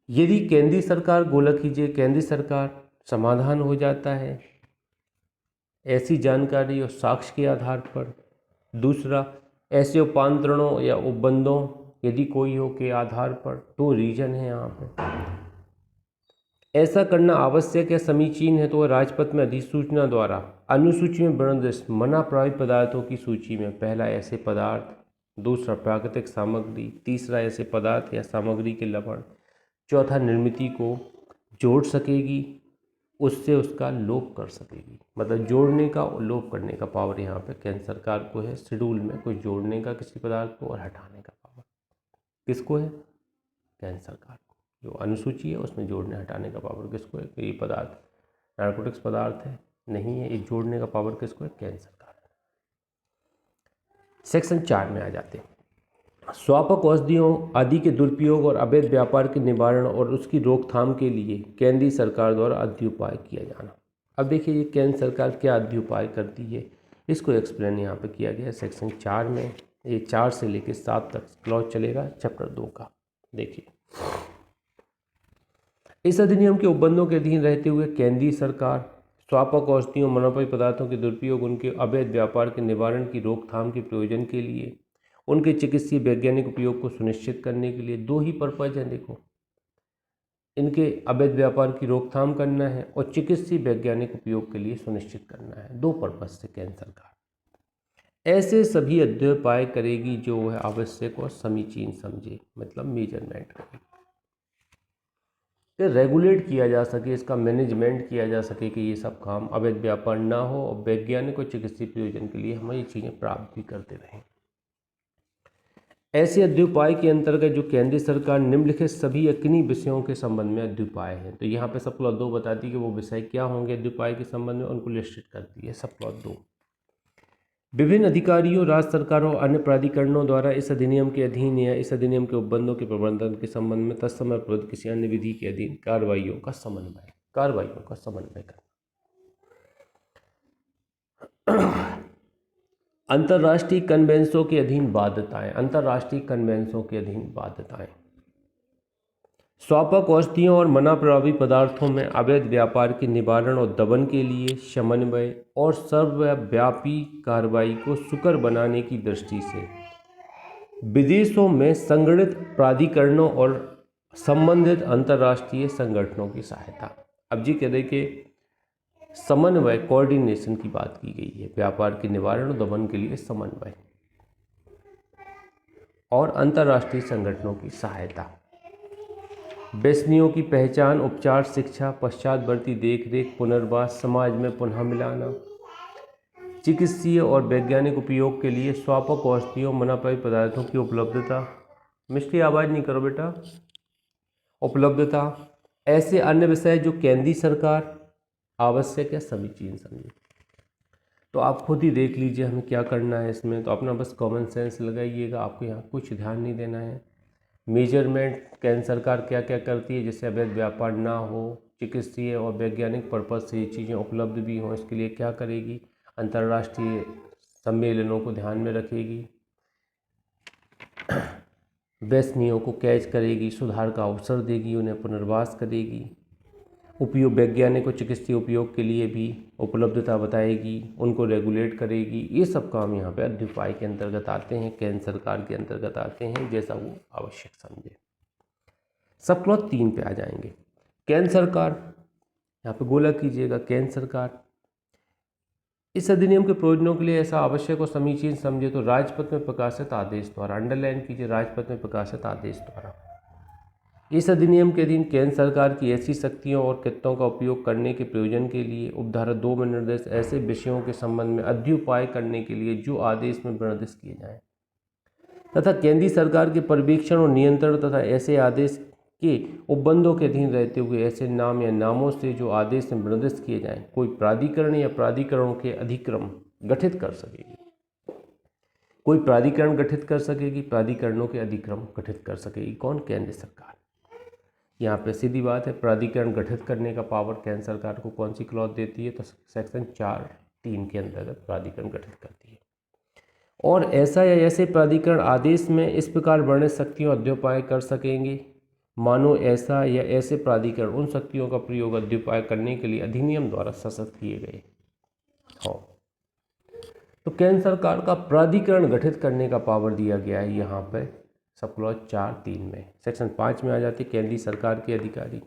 यदि केंद्रीय सरकार गोलक कीजिए केंद्रीय सरकार समाधान हो जाता है ऐसी जानकारी और साक्ष्य के आधार पर। दूसरा, ऐसे उपांतरणों या उपबंधों यदि कोई हो के आधार पर। 2 रीजन है यहाँ पे। ऐसा करना आवश्यक या समीचीन है तो वह राजपत्र में अधिसूचना द्वारा अनुसूची में वर्णित मना प्रभावित पदार्थों की सूची में पहला ऐसे पदार्थ, दूसरा प्राकृतिक सामग्री, तीसरा ऐसे पदार्थ या सामग्री के लवण, चौथा निर्मिति को जोड़ सकेगी, उससे उसका लोप कर सकेगी। मतलब जोड़ने का और लोप करने का पावर यहाँ पे केंद्र सरकार को है। शेड्यूल में कोई जोड़ने का किसी पदार्थ को और हटाने का पावर किसको है? केंद्र सरकार को। जो अनुसूची है उसमें जोड़ने हटाने का पावर किसको है? ये पदार्थ नार्कोटिक्स पदार्थ है नहीं है, ये जोड़ने का पावर किसको है? केंद्र सरकार। सेक्शन 4 में आ जाते हैं। स्वापक औषधियों आदि के दुरुपयोग और अवैध व्यापार के निवारण और उसकी रोकथाम के लिए केंद्रीय सरकार द्वारा अध्युपाय किया जाना। अब देखिए ये केंद्र सरकार क्या अध्युपाय करती है, इसको एक्सप्लेन यहाँ पे किया गया है सेक्शन 4 में। ये 4 से लेकर 7 तक क्लॉज चलेगा चैप्टर 2 का। देखिए, इस अधिनियम के उपबंधों के अधीन रहते हुए केंद्रीय सरकार स्वापक औषधियों मनोपयोगी पदार्थों के दुरुपयोग, उनके अवैध व्यापार के निवारण की रोकथाम के प्रयोजन के लिए, उनके चिकित्सीय वैज्ञानिक उपयोग को सुनिश्चित करने के लिए 2 ही पर्पज हैं। देखो, इनके अवैध व्यापार की रोकथाम करना है और चिकित्सीय वैज्ञानिक उपयोग के लिए सुनिश्चित करना है। 2 पर्पज से केंद्र सरकार ऐसे सभी अध्युपाय करेगी जो वह आवश्यक और समीचीन समझे, मतलब मेजरमेंट करेगी, रेगुलेट किया जा सके, इसका मैनेजमेंट किया जा सके कि ये सब काम अवैध व्यापार ना हो और वैज्ञानिक और चिकित्सीय प्रयोजन के लिए हम ये चीज़ें प्राप्त भी करते रहें। ऐसे अध्युपाय के अंतर्गत जो केंद्रीय सरकार निम्नलिखित सभी यकीनी विषयों के संबंध में अध्युपाय हैं। तो यहाँ पे सब प्लॉट 2 बताती है कि वो विषय क्या होंगे अध्युपाय के संबंध में, उनको लिस्टेड करती है सब प्लॉट 2। विभिन्न अधिकारियों, राज्य सरकारों, अन्य प्राधिकरणों द्वारा इस अधिनियम के अधीन या इस अधिनियम के उपबंधों के प्रबंधन के संबंध में तत्समय प्रयुक्त किसी अन्य विधि के अधीन कार्रवाइयों का समन्वय करना। अंतर्राष्ट्रीय कन्वेंशनों के अधीन बाध्यताएं। अंतर्राष्ट्रीय कन्वेंशनों के अधीन बाध्यताएं। स्वापक औषधियों और मना प्रभावित पदार्थों में अवैध व्यापार के निवारण और दमन के लिए समन्वय और सर्वव्यापी कार्रवाई को सुकर बनाने की दृष्टि से विदेशों में संगठित प्राधिकरणों और संबंधित अंतर्राष्ट्रीय संगठनों की सहायता। अब जी कह रहे कि समन्वय, कोऑर्डिनेशन की बात की गई है। व्यापार के निवारण और दमन के लिए समन्वय और अंतर्राष्ट्रीय संगठनों की सहायता। व्यसनियों की पहचान, उपचार, शिक्षा, पश्चातवर्ती देखरेख, पुनर्वास, समाज में पुनः मिलाना, चिकित्सीय और वैज्ञानिक उपयोग के लिए स्वापक औषधियों, मना प्रभावित पदार्थों की उपलब्धता, मिस्टी आवाज़ नहीं करो बेटा, उपलब्धता, ऐसे अन्य विषय जो केंद्रीय सरकार आवश्यक है समीचीन समझे। तो आप खुद ही देख लीजिए हमें क्या करना है इसमें। तो अपना बस कॉमन सेंस लगाइएगा, आपको यहाँ कुछ ध्यान नहीं देना है। मेजरमेंट केंद्र सरकार क्या क्या करती है जिससे अवैध व्यापार ना हो, चिकित्सीय और वैज्ञानिक पर्पज से ये चीज़ें उपलब्ध भी हों, इसके लिए क्या करेगी, अंतर्राष्ट्रीय सम्मेलनों को ध्यान में रखेगी, व्यसनियों को कैच करेगी, सुधार का अवसर देगी, उन्हें पुनर्वास करेगी उपयोग वैज्ञानिक और चिकित्सीय उपयोग के लिए भी उपलब्धता बताएगी, उनको रेगुलेट करेगी। ये सब काम यहाँ पे अध्युपाय के अंतर्गत आते हैं, केंद्र सरकार के अंतर्गत आते हैं, जैसा वो आवश्यक समझे। सब क्लॉज 3 पे आ जाएंगे। केंद्र सरकार, यहाँ पे गोला कीजिएगा, केंद्र सरकार इस अधिनियम के प्रयोजनों के लिए ऐसा आवश्यक और समीचीन समझे तो राजपत्र में प्रकाशित आदेश द्वारा, अंडरलाइन कीजिए, राजपत्र में प्रकाशित आदेश द्वारा इस अधिनियम के अधीन केंद्र सरकार की ऐसी शक्तियों और कृत्यों का उपयोग करने के प्रयोजन के लिए उपधारा 2 में निर्देश ऐसे विषयों के संबंध में अध्युपाय करने के लिए जो आदेश में निर्दिष्ट किए जाएं तथा केंद्रीय सरकार के पर्यवेक्षण और नियंत्रण तथा ऐसे आदेश के उपबंधों के अधीन रहते हुए ऐसे नाम या नामों से जो आदेश में निर्दिष्ट किए जाएं कोई प्राधिकरण या प्राधिकरणों के अधिक्रम गठित कर सकेगी। कोई प्राधिकरण गठित कर सकेगी, प्राधिकरणों के अधिक्रम गठित कर सकेगी। कौन? केंद्र सरकार। यहाँ पे सीधी बात है, प्राधिकरण गठित करने का पावर केंद्र सरकार को कौन सी क्लॉज देती है? तो सेक्शन 4(3) के अंतर्गत प्राधिकरण गठित करती है। और ऐसा या ऐसे प्राधिकरण आदेश में इस प्रकार वर्णित शक्तियों अध्युपाय कर सकेंगे मानो ऐसा या ऐसे प्राधिकरण उन शक्तियों का प्रयोग अध्युपाय करने के लिए अधिनियम द्वारा सशक्त किए गए हों। तो केंद्र सरकार का प्राधिकरण गठित करने का पावर दिया गया है यहाँ पे सब क्लॉज 4(3) में। सेक्शन 5 में आ जाती केंद्रीय सरकार के अधिकारी।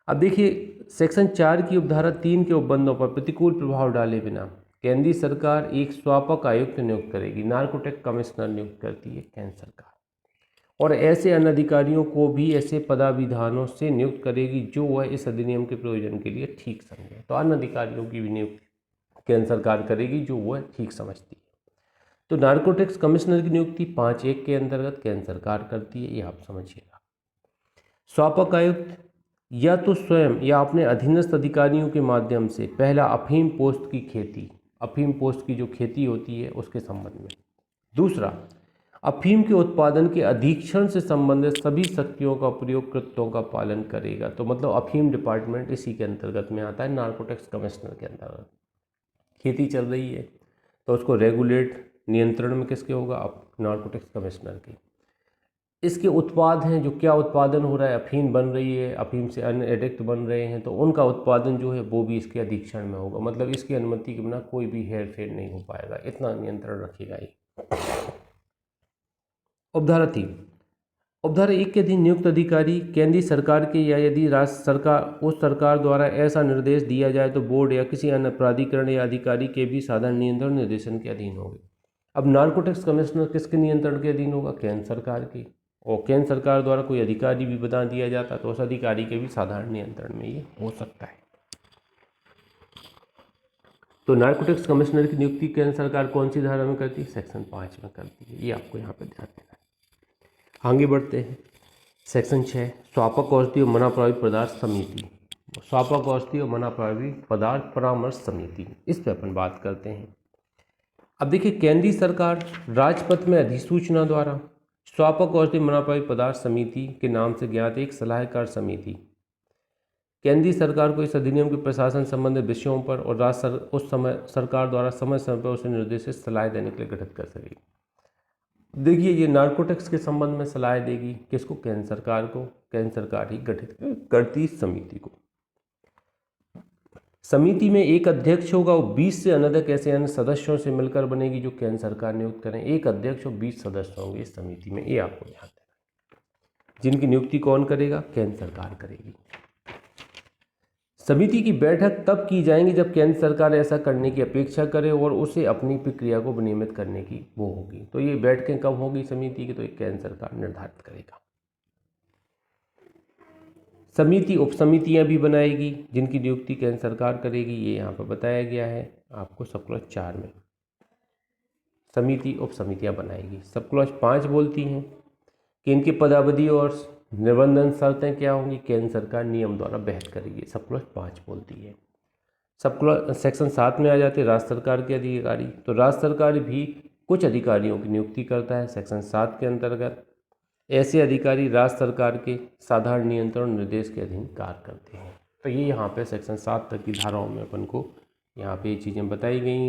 अब देखिए सेक्शन 4 की उपधारा 3 के उपबंधों पर प्रतिकूल प्रभाव डाले बिना केंद्रीय सरकार एक स्वापक आयुक्त नियुक्त करेगी। नारकोटिक कमिश्नर नियुक्त करती है केंद्र सरकार, और ऐसे अन्य अधिकारियों को भी ऐसे पदाविधानों से नियुक्त करेगी जो वह इस अधिनियम के प्रयोजन के लिए ठीक समझे। तो अन्य अधिकारियों की भी नियुक्ति केंद्र सरकार करेगी जो वह ठीक समझती है। तो नारकोटिक्स कमिश्नर की नियुक्ति 5(1) के अंतर्गत केंद्र सरकार करती है, ये आप समझिएगा। स्वापक आयुक्त या तो स्वयं या अपने अधीनस्थ अधिकारियों के माध्यम से पहला अफीम पोस्त की खेती, अफीम पोस्त की जो खेती होती है उसके संबंध में। दूसरा, अफीम के उत्पादन के अधीक्षण से संबंधित सभी शक्तियों का प्रयोग कृत्यों का पालन करेगा। तो मतलब अफीम डिपार्टमेंट इसी के अंतर्गत में आता है, नारकोटिक्स कमिश्नर के अंतर्गत। खेती चल रही है तो उसको रेगुलेट नियंत्रण में किसके होगा? अब नारकोटिक्स कमिश्नर के। इसके उत्पाद हैं, जो क्या उत्पादन हो रहा है, अफीम बन रही है, अफीम से अन्य एडिक्ट बन रहे हैं, तो उनका उत्पादन जो है वो भी इसके अधीक्षण में होगा। मतलब इसकी अनुमति के बिना कोई भी हेर फेर नहीं हो पाएगा, इतना नियंत्रण रखेगा ये। उपधारा 3, उपधारा 1 के अधीन नियुक्त अधिकारी केंद्रीय सरकार के या यदि राज्य सरकार उस सरकार द्वारा ऐसा निर्देश दिया जाए तो बोर्ड या किसी अन्य प्राधिकरण या अधिकारी के भी साधारण नियंत्रण निर्देशन के अधीन होंगे। अब नारकोटिक्स कमिश्नर किसके नियंत्रण के अधीन होगा? केंद्र सरकार के। और केंद्र सरकार द्वारा कोई अधिकारी भी बता दिया जाता तो उस अधिकारी के भी साधारण नियंत्रण में ये हो सकता है। तो नारकोटिक्स कमिश्नर की नियुक्ति केंद्र सरकार कौन सी धारा में करती है? सेक्शन 5 में करती है, ये आपको यहाँ पे ध्यान देना है। आगे बढ़ते हैं। सेक्शन 6, स्वापक औषधि और मना प्रभावी पदार्थ समिति। स्वापक औषधि और मना प्रभावी पदार्थ परामर्श समिति, इस पर अपन बात करते हैं। अब देखिए केंद्रीय सरकार राजपत्र में अधिसूचना द्वारा स्वापक औषधि मना प्रभावी पदार्थ समिति के नाम से ज्ञात एक सलाहकार समिति केंद्रीय सरकार को इस अधिनियम के प्रशासन संबंधित विषयों पर और राज्य उस समय सरकार द्वारा समय समय पर उसे निर्देशित सलाह देने के लिए गठित कर सकेगी। देखिए ये नारकोटिक्स के संबंध में सलाह देगी किसको? केंद्र सरकार को। केंद्र सरकार ही गठित करती इस समिति को। समिति में एक अध्यक्ष होगा और 20 से अनधिक ऐसे अन्य सदस्यों से मिलकर बनेगी जो केंद्र सरकार नियुक्त करें। एक अध्यक्ष और 20 सदस्य होंगे इस समिति में, ये आपको ध्यान देना। जिनकी नियुक्ति कौन करेगा? केंद्र सरकार करेगी। समिति की बैठक तब की जाएंगी जब केंद्र सरकार ऐसा करने की अपेक्षा करे और उसे अपनी प्रक्रिया को विनियमित करने की वो होगी। तो ये बैठकें कब होगी समिति की? तो एक केंद्र सरकार निर्धारित करेगा। समिति उपसमितियां भी बनाएगी जिनकी नियुक्ति केंद्र सरकार करेगी, ये यहाँ पर बताया गया है आपको सब क्लॉज 4 में। समिति उपसमितियां बनाएगी। सब क्लॉज 5 बोलती हैं कि इनकी पदावधि और निबंधन शर्तें क्या होंगी? केंद्र सरकार नियम द्वारा बहस करेगी। सब क्लॉज 5 बोलती है। सब क्लॉज सेक्शन 7 में आ जाते हैं राज्य सरकार के अधिकारी। तो राज्य सरकार भी कुछ अधिकारियों की नियुक्ति करता है सेक्शन 7 के अंतर्गत। ऐसे अधिकारी राज्य सरकार के साधारण नियंत्रण निर्देश के अधीन कार्य करते हैं। तो ये यहाँ पे सेक्शन 7 तक की धाराओं में अपन को यहाँ पे ये चीज़ें बताई गई हैं।